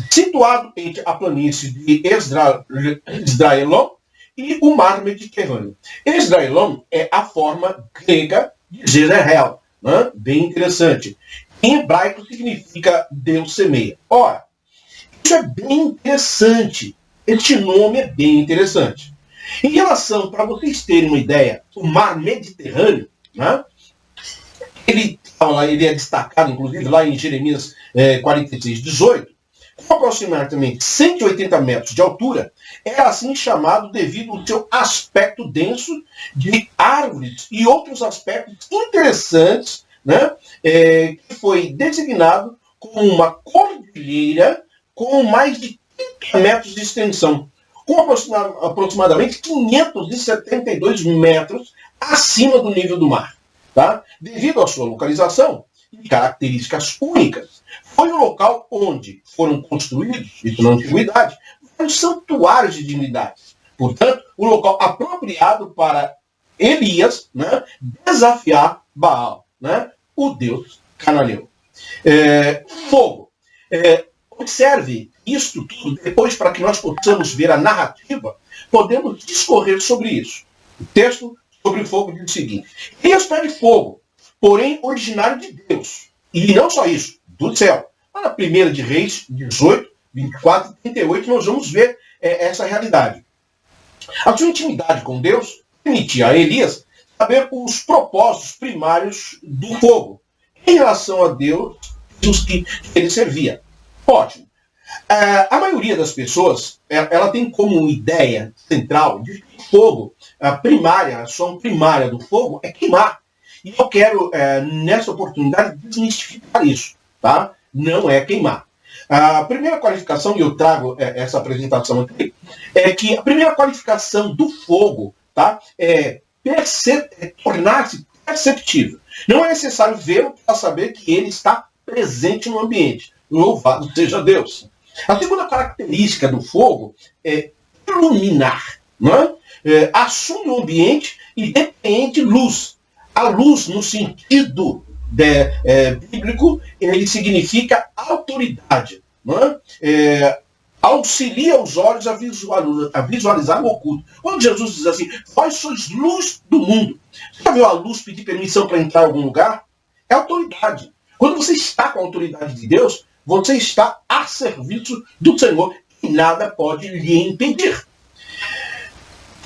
situado entre a planície de Esdraelon e o mar Mediterrâneo. Esdraelon é a forma grega de Jezreel, né? Bem interessante. Em hebraico significa Deus semeia. Ora, isso é bem interessante. Este nome é bem interessante. Em relação, para vocês terem uma ideia, o mar Mediterrâneo, né? Ele é destacado, inclusive, lá em Jeremias 46, 18, com aproximadamente 180 metros de altura, é assim chamado devido ao seu aspecto denso de árvores e outros aspectos interessantes, né, que foi designado como uma cordilheira com mais de 30 metros de extensão, com aproximadamente 572 metros acima do nível do mar. Tá? Devido à sua localização e características únicas, foi o local onde foram construídos, isso na antiguidade, vários santuários de divindades. Portanto, o local apropriado para Elias, né, desafiar Baal, né, o deus cananeu. Fogo. Observe isto tudo depois para que nós possamos ver a narrativa, podemos discorrer sobre isso. O texto sobre o fogo diz o seguinte: Elias pede fogo, porém originário de Deus. E não só isso, do céu. Lá na 1 de Reis 18, 24 e 38, nós vamos ver essa realidade. A sua intimidade com Deus permitia a Elias saber os propósitos primários do fogo em relação a Deus e os que ele servia. Ótimo. A maioria das pessoas, ela tem como ideia central de que o fogo, a ação primária do fogo é queimar. E eu quero, nessa oportunidade, desmistificar isso. Tá? Não é queimar. A primeira qualificação, e eu trago essa apresentação aqui, é que a primeira qualificação do fogo, tá, é tornar-se perceptível. Não é necessário vê-lo para saber que ele está presente no ambiente. Louvado seja Deus. A segunda característica do fogo é iluminar. Não é? Assume o ambiente e depreende luz. A luz, no sentido bíblico, ele significa autoridade. Não é? Auxilia os olhos a visualizar o oculto. Quando Jesus diz assim, vós sois luz do mundo. Você já viu a luz pedir permissão para entrar em algum lugar? É autoridade. Quando você está com a autoridade de Deus, você está a serviço do Senhor e nada pode lhe impedir.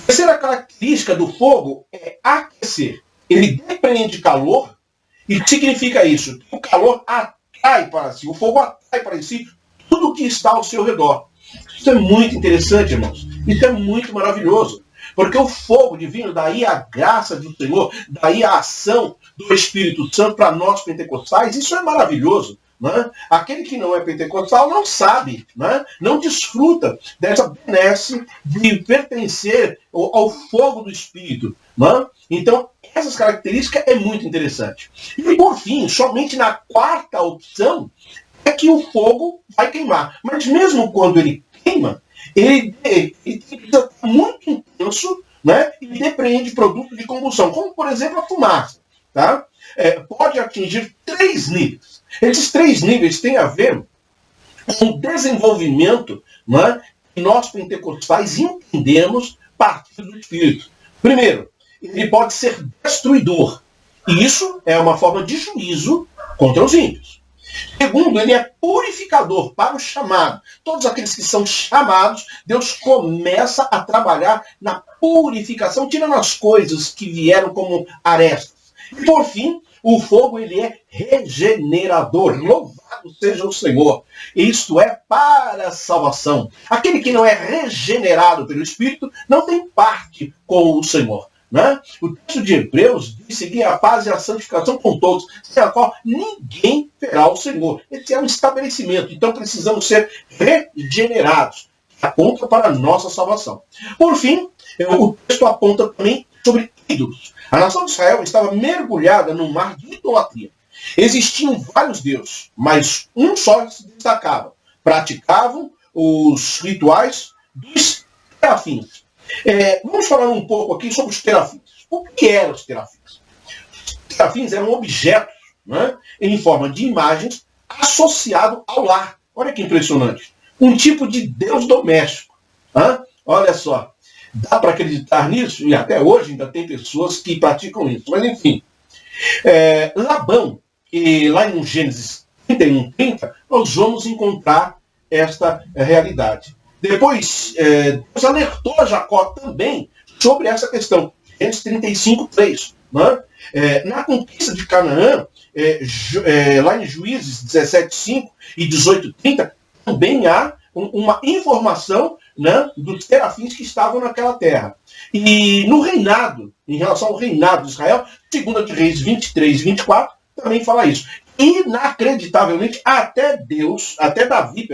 A terceira característica do fogo é aquecer. Ele depreende calor. E o que significa isso? O calor atrai para si, o fogo atrai para si tudo que está ao seu redor. Isso é muito interessante, irmãos. Isso é muito maravilhoso. Porque o fogo divino, daí a graça do Senhor, daí a ação do Espírito Santo para nós pentecostais, isso é maravilhoso. Né? Aquele que não é pentecostal não sabe, né? Não desfruta dessa benesse de pertencer ao fogo do Espírito. Né? Então, essas características é muito interessante. E por fim, somente na quarta opção é que o fogo vai queimar. Mas mesmo quando ele queima, ele precisa estar muito intenso, né? E depreende produtos de combustão, como por exemplo a fumaça. Tá? Pode atingir 3 níveis. Esses 3 níveis têm a ver com o desenvolvimento, né, que nós pentecostais entendemos partir do Espírito. Primeiro, ele pode ser destruidor. E isso é uma forma de juízo contra os ímpios. Segundo, ele é purificador para o chamado. Todos aqueles que são chamados, Deus começa a trabalhar na purificação, tirando as coisas que vieram como arestas. E por fim, o fogo ele é regenerador. Louvado seja o Senhor. Isto é para a salvação. Aquele que não é regenerado pelo Espírito não tem parte com o Senhor. né? O texto de Hebreus diz seguir a paz e a santificação com todos, sem a qual ninguém verá o Senhor. Esse é um estabelecimento, então precisamos ser regenerados, que aponta para a nossa salvação. Por fim, o texto aponta também sobre ídolos. A nação de Israel estava mergulhada num mar de idolatria. Existiam vários deuses, mas um só se destacava. Praticavam os rituais dos terafins. Vamos falar um pouco aqui sobre os terafins. O que eram os terafins? Os terafins eram objetos, né, em forma de imagens associados ao lar. Olha que impressionante. Um tipo de deus doméstico. Né? Olha só. Dá para acreditar nisso? E até hoje ainda tem pessoas que praticam isso. Mas enfim. Labão, e lá em Gênesis 31:30, nós vamos encontrar esta realidade. Depois, Deus alertou a Jacó também sobre essa questão. Gênesis 35:3. Né? Na conquista de Canaã, lá em Juízes 17:5 e 18:30, também há uma informação, né, dos terafins que estavam naquela terra. E no reinado, em relação ao reinado de Israel, 2 de Reis 23:24, também fala isso. Inacreditavelmente, até Davi,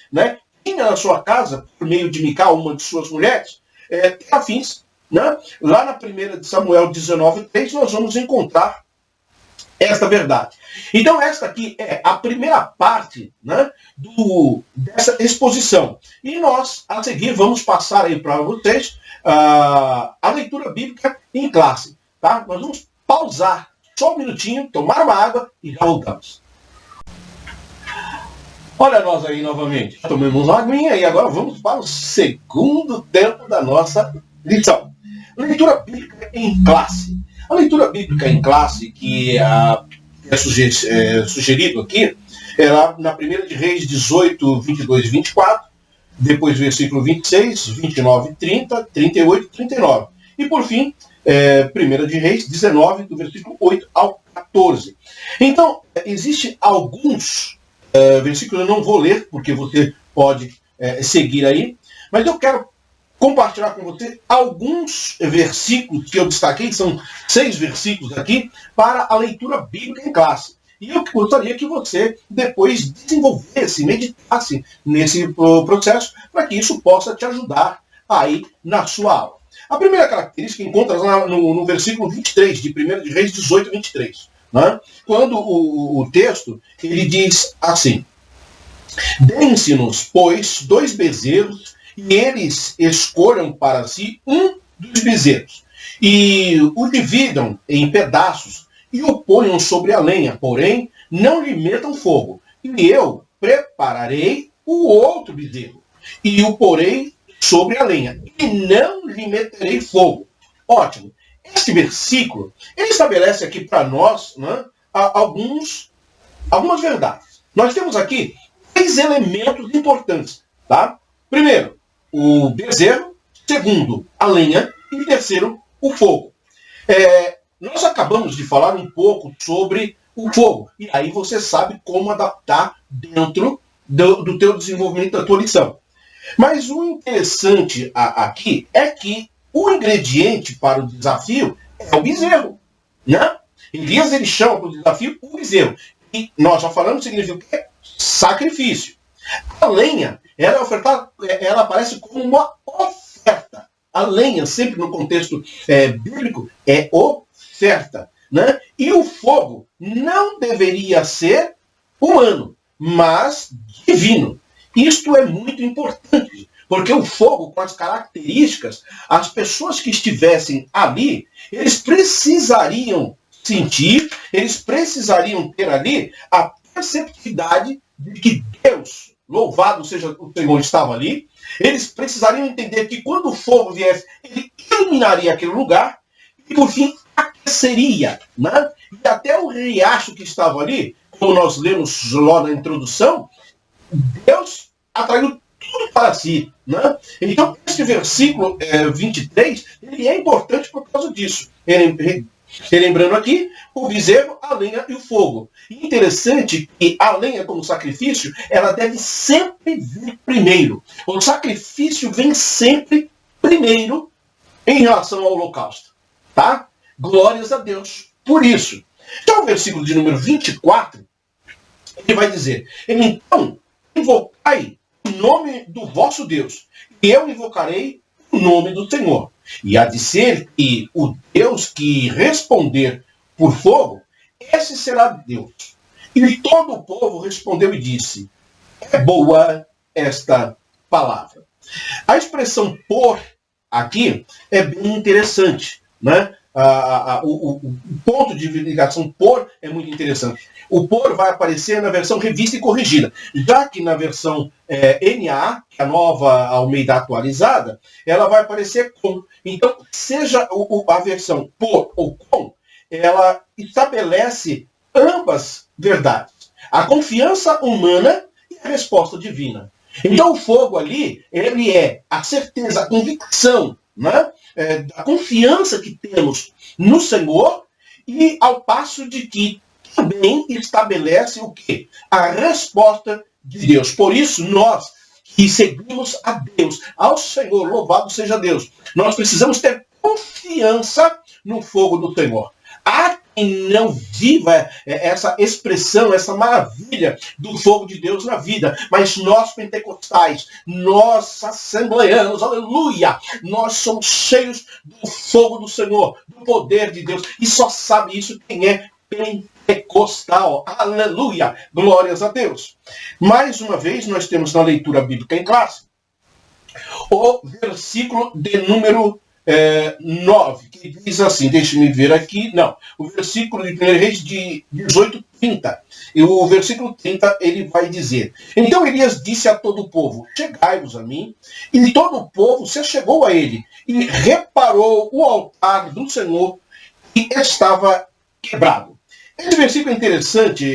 né, tinha na sua casa, por meio de Mical, uma de suas mulheres, terafins. Né? Lá na 1 de Samuel 19:3, nós vamos encontrar esta verdade. Então, esta aqui é a primeira parte, né, dessa exposição. E nós, a seguir, vamos passar aí para vocês a leitura bíblica em classe. Tá? Nós vamos pausar só um minutinho, tomar uma água e já voltamos. Olha nós aí novamente. Tomamos uma aguinha e agora vamos para o segundo tempo da nossa lição. Leitura bíblica em classe. A leitura bíblica em classe, que é sugerido aqui, é lá na 1 de Reis 18, 22 e 24, depois versículo 26, 29, 30, 38 e 39. E por fim, 1 de Reis 19, do versículo 8 ao 14. Então, existem alguns versículos, eu não vou ler, porque você pode seguir aí, mas eu quero compartilhar com você alguns versículos que eu destaquei, são 6 versículos aqui, para a leitura bíblica em classe. E eu gostaria que você depois desenvolvesse, meditasse nesse processo, para que isso possa te ajudar aí na sua aula. A primeira característica encontra lá no versículo 23, de 1 de Reis 18, 23. Né? Quando o texto, ele diz assim: Deem-se-nos, pois, 2 bezerros, e eles escolham para si um dos bezerros, e o dividam em pedaços, e o ponham sobre a lenha, porém não lhe metam fogo. E eu prepararei o outro bezerro, e o porei sobre a lenha, e não lhe meterei fogo. Ótimo. Este versículo, ele estabelece aqui para nós, né, algumas verdades. Nós temos aqui 3 elementos importantes. Tá? Primeiro, o bezerro. Segundo, a lenha. E terceiro, o fogo. Nós acabamos de falar um pouco sobre o fogo. E aí você sabe como adaptar dentro do teu desenvolvimento da tua lição. Mas o interessante aqui é que o ingrediente para o desafio é o bezerro. Né? Elias, ele chama para o desafio o bezerro. E nós já falamos, significa o quê? Sacrifício. A lenha, ela aparece como uma oferta. A lenha, sempre no contexto bíblico, é oferta. Né? E o fogo não deveria ser humano, mas divino. Isto é muito importante, porque o fogo, com as características, as pessoas que estivessem ali, eles precisariam sentir, eles precisariam ter ali a perceptividade de que Deus, louvado seja o Senhor, estava ali. Eles precisariam entender que quando o fogo viesse, ele iluminaria aquele lugar e, por fim, aqueceria. Né? E até o riacho que estava ali, como nós lemos lá na introdução, Deus atraiu tudo para si. Né? Então, esse versículo 23, ele é importante por causa disso. Lembrando aqui, o bezerro, a lenha e o fogo. E interessante que a lenha como sacrifício, ela deve sempre vir primeiro. O sacrifício vem sempre primeiro em relação ao holocausto. Tá? Glórias a Deus por isso. Então, o versículo de número 24, ele vai dizer: então, invocai o nome do vosso Deus, e eu invocarei o nome do Senhor. E há de ser que o Deus que responder por fogo, esse será Deus. E todo o povo respondeu e disse: é boa esta palavra. A expressão por aqui é bem interessante, né? O ponto de ligação por é muito interessante. O por vai aparecer na versão revista e corrigida, já que na versão NA, que é a nova Almeida atualizada, ela vai aparecer com. Então, seja a versão por ou com, ela estabelece ambas verdades. A confiança humana e a resposta divina. Então o fogo ali, ele é a certeza, a convicção, né? A confiança que temos no Senhor, e ao passo de que também estabelece o quê? A resposta de Deus. Por isso, nós que seguimos a Deus, ao Senhor, louvado seja Deus, nós precisamos ter confiança no fogo do Senhor. Há quem não viva essa expressão, essa maravilha do fogo de Deus na vida, mas nós pentecostais, nós assembleanos, aleluia, nós somos cheios do fogo do Senhor, do poder de Deus, e só sabe isso quem é pentecostal, aleluia, glórias a Deus. Mais uma vez, nós temos na leitura bíblica em classe o versículo de número 9, que diz assim, deixe-me ver aqui, não, o versículo de 1 Reis de 18, 30, e o versículo 30 ele vai dizer: então Elias disse a todo o povo, chegai-vos a mim, e todo o povo se achegou a ele, e reparou o altar do Senhor que estava quebrado. Esse versículo é interessante,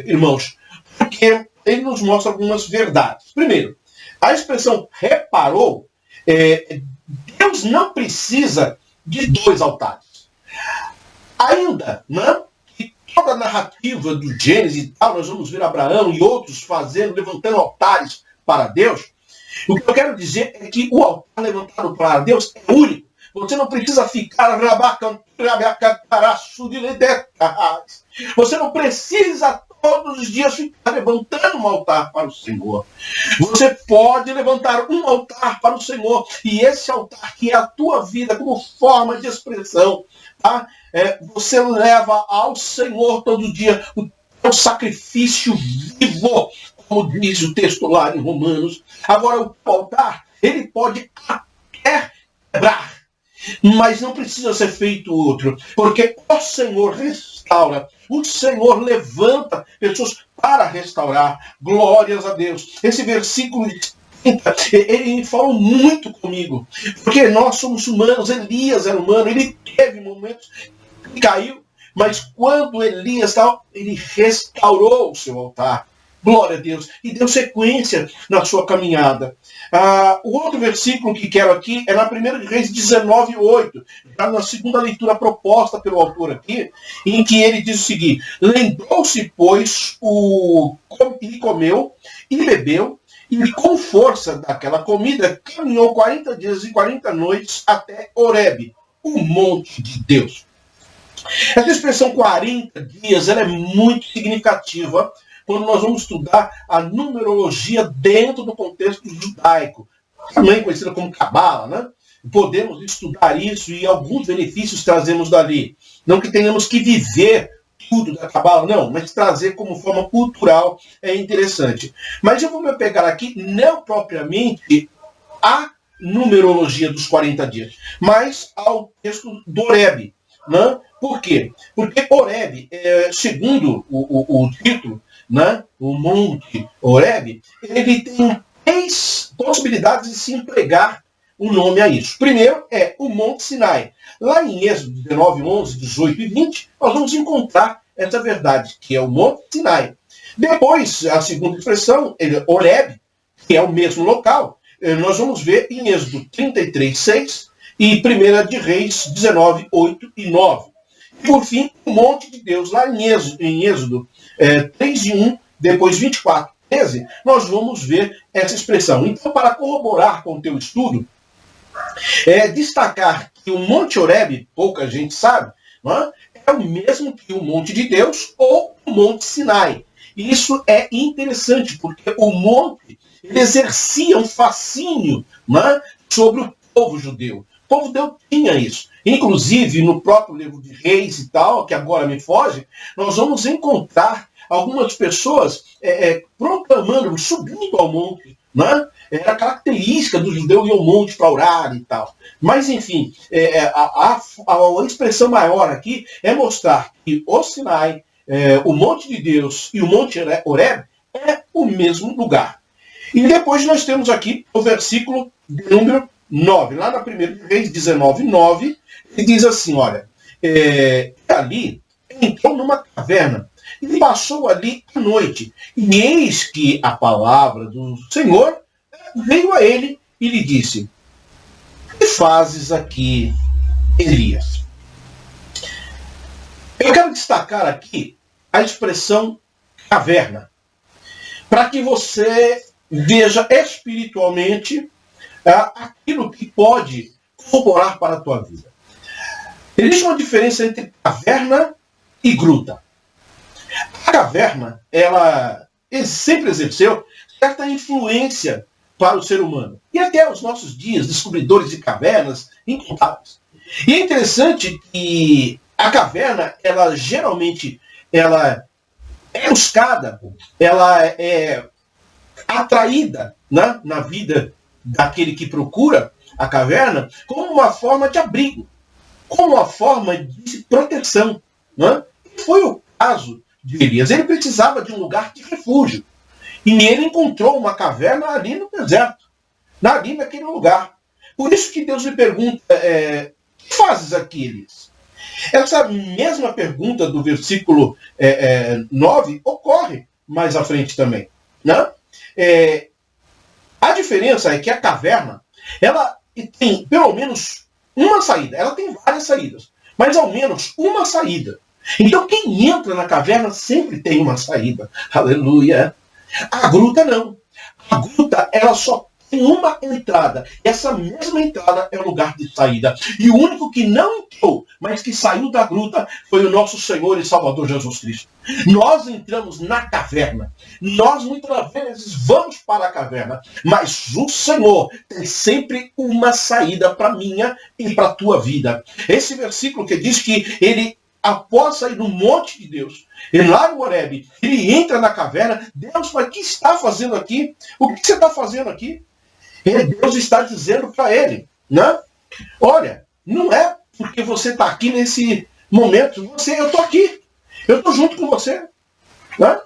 irmãos, porque ele nos mostra algumas verdades. Primeiro, a expressão reparou, Deus não precisa de dois altares. Ainda, né, que toda a narrativa do Gênesis e tal, nós vamos ver Abraão e outros levantando altares para Deus. O que eu quero dizer é que o altar levantado para Deus é único. Você não precisa ficar você não precisa todos os dias ficar levantando um altar para o Senhor. Você pode levantar um altar para o Senhor, e esse altar que é a tua vida como forma de expressão, tá? Você leva ao Senhor todo dia o teu sacrifício vivo, como diz o texto lá em Romanos. Agora, o altar, ele pode até quebrar, mas não precisa ser feito outro, porque o Senhor restaura, o Senhor levanta pessoas para restaurar. Glórias a Deus. Esse versículo, ele falou muito comigo, porque nós somos humanos. Elias era humano, ele teve momentos que caiu, mas quando Elias estava, ele restaurou o seu altar. Glória a Deus. E deu sequência na sua caminhada. O outro versículo que quero aqui é na 1 Reis 19:8, já na segunda leitura proposta pelo autor aqui, em que ele diz o seguinte: lembrou-se, pois, e comeu e bebeu, e com força daquela comida caminhou 40 dias e 40 noites até Horebe, o monte de Deus. Essa expressão 40 dias ela é muito significativa quando nós vamos estudar a numerologia dentro do contexto judaico, também conhecida como Cabala, né? Podemos estudar isso e alguns benefícios trazemos dali. Não que tenhamos que viver tudo da Cabala, não, mas trazer como forma cultural é interessante. Mas eu vou me pegar aqui, não propriamente a numerologia dos 40 dias, mas ao texto do Horebe. Né? Por quê? Porque Horebe, segundo o título, né, o Monte Horebe, ele tem 3 possibilidades de se empregar o nome a isso. Primeiro é o Monte Sinai. Lá em Êxodo 19, 11, 18 e 20, nós vamos encontrar essa verdade, que é o Monte Sinai. Depois, a segunda expressão, Horebe, que é o mesmo local, nós vamos ver em Êxodo 33, 6 e 1 de Reis 19, 8 e 9. E, por fim, o Monte de Deus, lá em Êxodo 3 e 1, depois 24, 13, nós vamos ver essa expressão. Então, para corroborar com o teu estudo, destacar que o Monte Horebe, pouca gente sabe, não é o mesmo que o Monte de Deus ou o Monte Sinai. Isso é interessante, porque o monte ele exercia um fascínio, né, sobre o povo judeu. O povo judeu tinha isso. Inclusive, no próprio livro de Reis e tal, que agora me foge, nós vamos encontrar algumas pessoas proclamando, subindo ao monte. Né? Era característica do judeu ir ao monte para orar e tal. Mas, enfim, a expressão maior aqui é mostrar que o Sinai, o Monte de Deus e o Monte Horebe é o mesmo lugar. E depois nós temos aqui o versículo de número 9. Lá na 1 Reis 19, 9, ele diz assim, olha, ali entrou numa caverna e passou ali a noite. E eis que a palavra do Senhor veio a ele e lhe disse, o que fazes aqui, Elias? Eu quero destacar aqui a expressão caverna, para que você veja espiritualmente aquilo que pode corroborar para a tua vida. Existe uma diferença entre caverna e gruta. A caverna, ela sempre exerceu certa influência para o ser humano. E até os nossos dias, descobridores de cavernas incontáveis. E é interessante que a caverna, ela geralmente ela é buscada, ela é atraída, né, na vida daquele que procura a caverna como uma forma de abrigo, como uma forma de proteção. Né? E foi o caso de Elias. Ele precisava de um lugar de refúgio. E ele encontrou uma caverna ali no deserto, ali naquele lugar. Por isso que Deus lhe pergunta, o que fazes aqui, Elias? Essa mesma pergunta do versículo 9 ocorre mais à frente também. Né? A diferença é que a caverna, ela tem pelo menos uma saída. Ela tem várias saídas, mas ao menos uma saída. Então quem entra na caverna sempre tem uma saída. Aleluia. A gruta não. A gruta, ela só tem uma entrada. Essa mesma entrada é o lugar de saída. E o único que não entrou, mas que saiu da gruta, foi o nosso Senhor e Salvador Jesus Cristo. Nós entramos na caverna. Nós muitas vezes vamos para a caverna. Mas o Senhor tem sempre uma saída para a minha e para a tua vida. Esse versículo que diz que ele, após sair do monte de Deus, ele lá no Horebe, ele entra na caverna. Deus, mas o que está fazendo aqui? O que você está fazendo aqui? Deus está dizendo para ele, né? Olha, não é porque você está aqui nesse momento, eu estou aqui, eu estou junto com você. Né?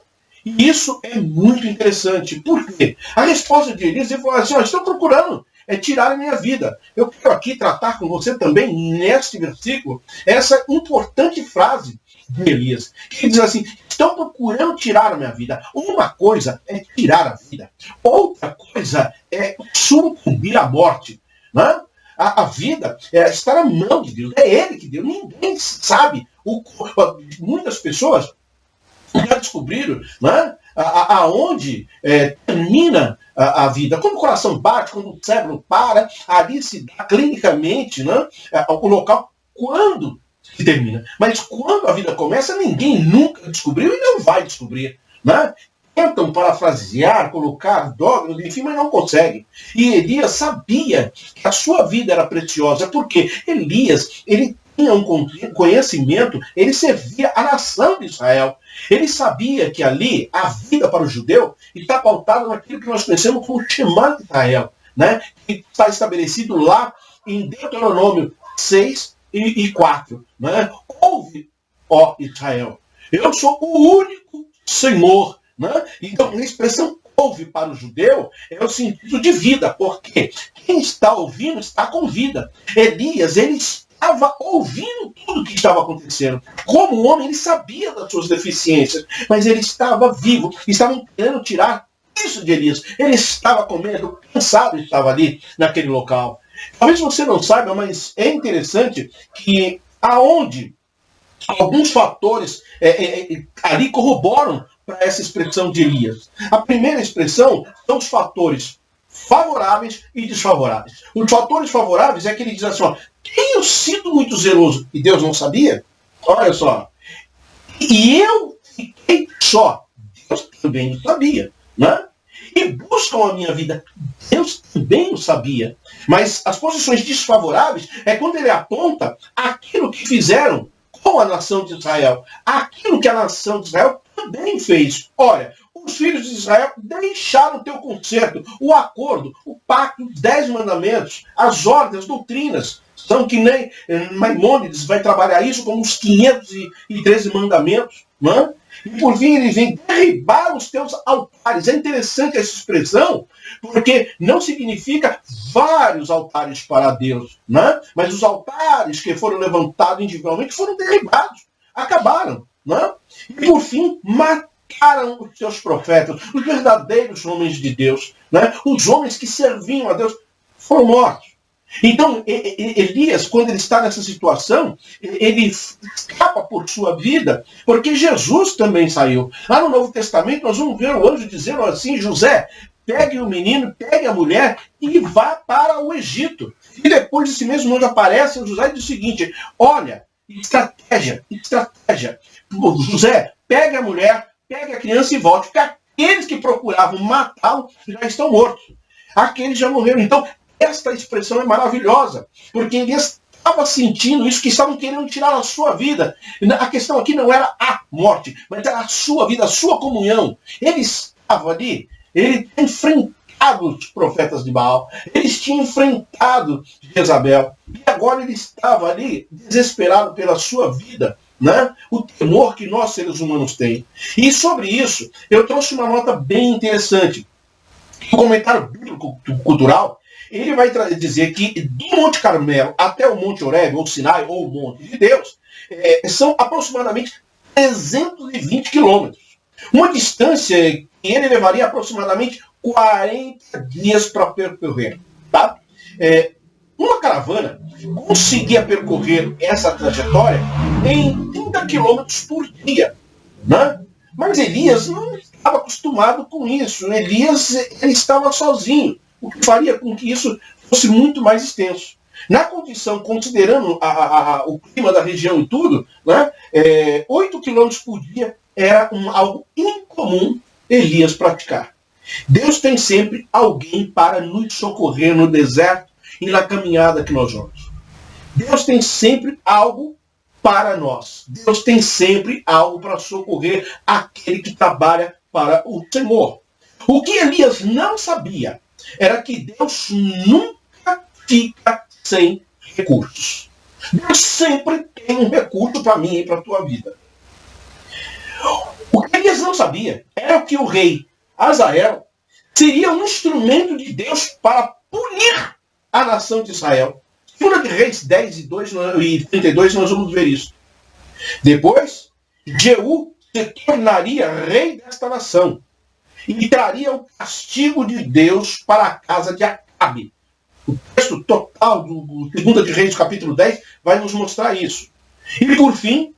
E isso é muito interessante. Por quê? A resposta de Elias, ele falou assim, estou procurando tirar a minha vida. Eu quero aqui tratar com você também, neste versículo, essa importante frase de Elias, que diz assim, estão procurando tirar a minha vida. Uma coisa é tirar a vida, outra coisa é sucumbir à morte. Né? A vida está na mão de Deus, é Ele que deu, ninguém sabe. Muitas pessoas já descobriram, né, aonde termina a vida. Quando o coração bate, quando o cérebro para, ali se dá clinicamente, né, o local quando se termina. Mas quando a vida começa, ninguém nunca descobriu e não vai descobrir. Né? Tentam parafrasear, colocar dogmas, enfim, mas não conseguem. E Elias sabia que a sua vida era preciosa, porque Elias, ele tinha um conhecimento, ele servia a nação de Israel. Ele sabia que ali a vida para o judeu está pautada naquilo que nós conhecemos como Shema de Israel, né? Que está estabelecido lá em Deuteronômio 6 e 4. Né? Ouve, ó Israel, eu sou o único Senhor. Né? Então, a expressão ouve para o judeu é o sentido de vida, porque quem está ouvindo está com vida. Elias, ele estava ouvindo tudo o que estava acontecendo. Como homem, ele sabia das suas deficiências, mas ele estava vivo. Estavam querendo tirar isso de Elias. Ele estava com medo, cansado, estava ali naquele local. Talvez você não saiba, mas é interessante que aonde alguns fatores ali corroboram para essa expressão de Elias. A primeira expressão são os fatores favoráveis e desfavoráveis. Os fatores favoráveis é que ele diz assim, ó, tenho sido muito zeloso, e Deus não sabia? Olha só. E eu fiquei só. Deus também o sabia, né? E buscam a minha vida. Deus também o sabia. Mas as posições desfavoráveis é quando ele aponta aquilo que fizeram com a nação de Israel. Aquilo que a nação de Israel também fez. Olha, os filhos de Israel deixaram o teu concerto, o acordo, o pacto, os 10 mandamentos, as ordens, as doutrinas. São que nem Maimônides vai trabalhar isso como os 513 mandamentos. Né? E por fim ele vem derribar os teus altares. É interessante essa expressão, porque não significa vários altares para Deus, né? Mas os altares que foram levantados individualmente foram derribados, acabaram. Né? E por fim, mataram os seus profetas, os verdadeiros homens de Deus, né? Os homens que serviam a Deus foram mortos. Então, Elias, quando ele está nessa situação, ele escapa por sua vida, porque Jesus também saiu. Lá no Novo Testamento, nós vamos ver o anjo dizendo assim, José, pegue o menino, pegue a mulher e vá para o Egito. E depois esse mesmo anjo aparece, o José diz o seguinte, olha, estratégia. José, pegue a mulher, pegue a criança e volte, porque aqueles que procuravam matá-lo já estão mortos. Aqueles já morreram. Então, esta expressão é maravilhosa, porque ele estava sentindo isso, que estavam querendo tirar a sua vida. A questão aqui não era a morte, mas era a sua vida, a sua comunhão. Ele estava ali, ele tinha enfrentado os profetas de Baal, eles tinham enfrentado Jezabel, e agora ele estava ali desesperado pela sua vida, né? O temor que nós seres humanos temos. E sobre isso, eu trouxe uma nota bem interessante. Um comentário bíblico cultural, ele vai dizer que do Monte Carmelo até o Monte Horebe, ou Sinai, ou o Monte de Deus, são aproximadamente 320 quilômetros. Uma distância que ele levaria aproximadamente 40 dias para percorrer. Tá? Uma caravana conseguia percorrer essa trajetória em 30 quilômetros por dia. Né? Mas Elias não estava acostumado com isso. Elias ele estava sozinho, o que faria com que isso fosse muito mais extenso. Na condição, considerando o clima da região e tudo, né, 8 quilômetros por dia era algo incomum Elias praticar. Deus tem sempre alguém para nos socorrer no deserto e na caminhada que nós vamos. Deus tem sempre algo para nós. Deus tem sempre algo para socorrer aquele que trabalha para o Senhor. O que Elias não sabia era que Deus nunca fica sem recursos. Deus sempre tem um recurso para mim e para a tua vida. O que Elias não sabia era que o rei Azael seria um instrumento de Deus para punir a nação de Israel. Segunda de Reis 10 e 32 nós vamos ver isso. Depois, Jeú se tornaria rei desta nação e traria o castigo de Deus para a casa de Acabe. O texto total do 2 de Reis, capítulo 10, vai nos mostrar isso. E por fim,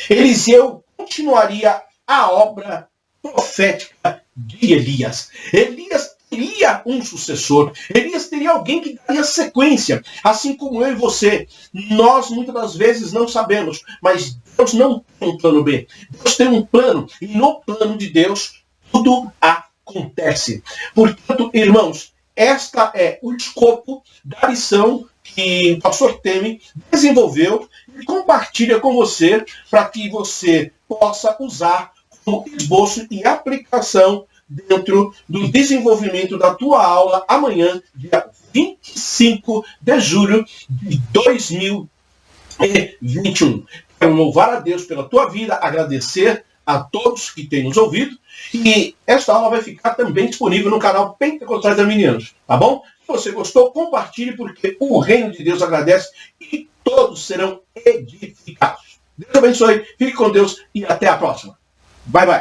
Eliseu continuaria a obra profética de Elias. Elias teria um sucessor. Elias teria alguém que daria sequência. Assim como eu e você. Nós muitas das vezes não sabemos, mas Deus não tem um plano B. Deus tem um plano. E no plano de Deus, tudo acontece. Portanto, irmãos, esta é o escopo da lição que o pastor Temi desenvolveu e compartilha com você para que você possa usar como esboço e aplicação dentro do desenvolvimento da tua aula amanhã, dia 25 de julho de 2021. Quero louvar a Deus pela tua vida, agradecer a todos que têm nos ouvido, e esta aula vai ficar também disponível no canal Pentecostais Arminianos, tá bom? Se você gostou, compartilhe, porque o reino de Deus agradece e todos serão edificados. Deus abençoe, fique com Deus e até a próxima. Bye, bye.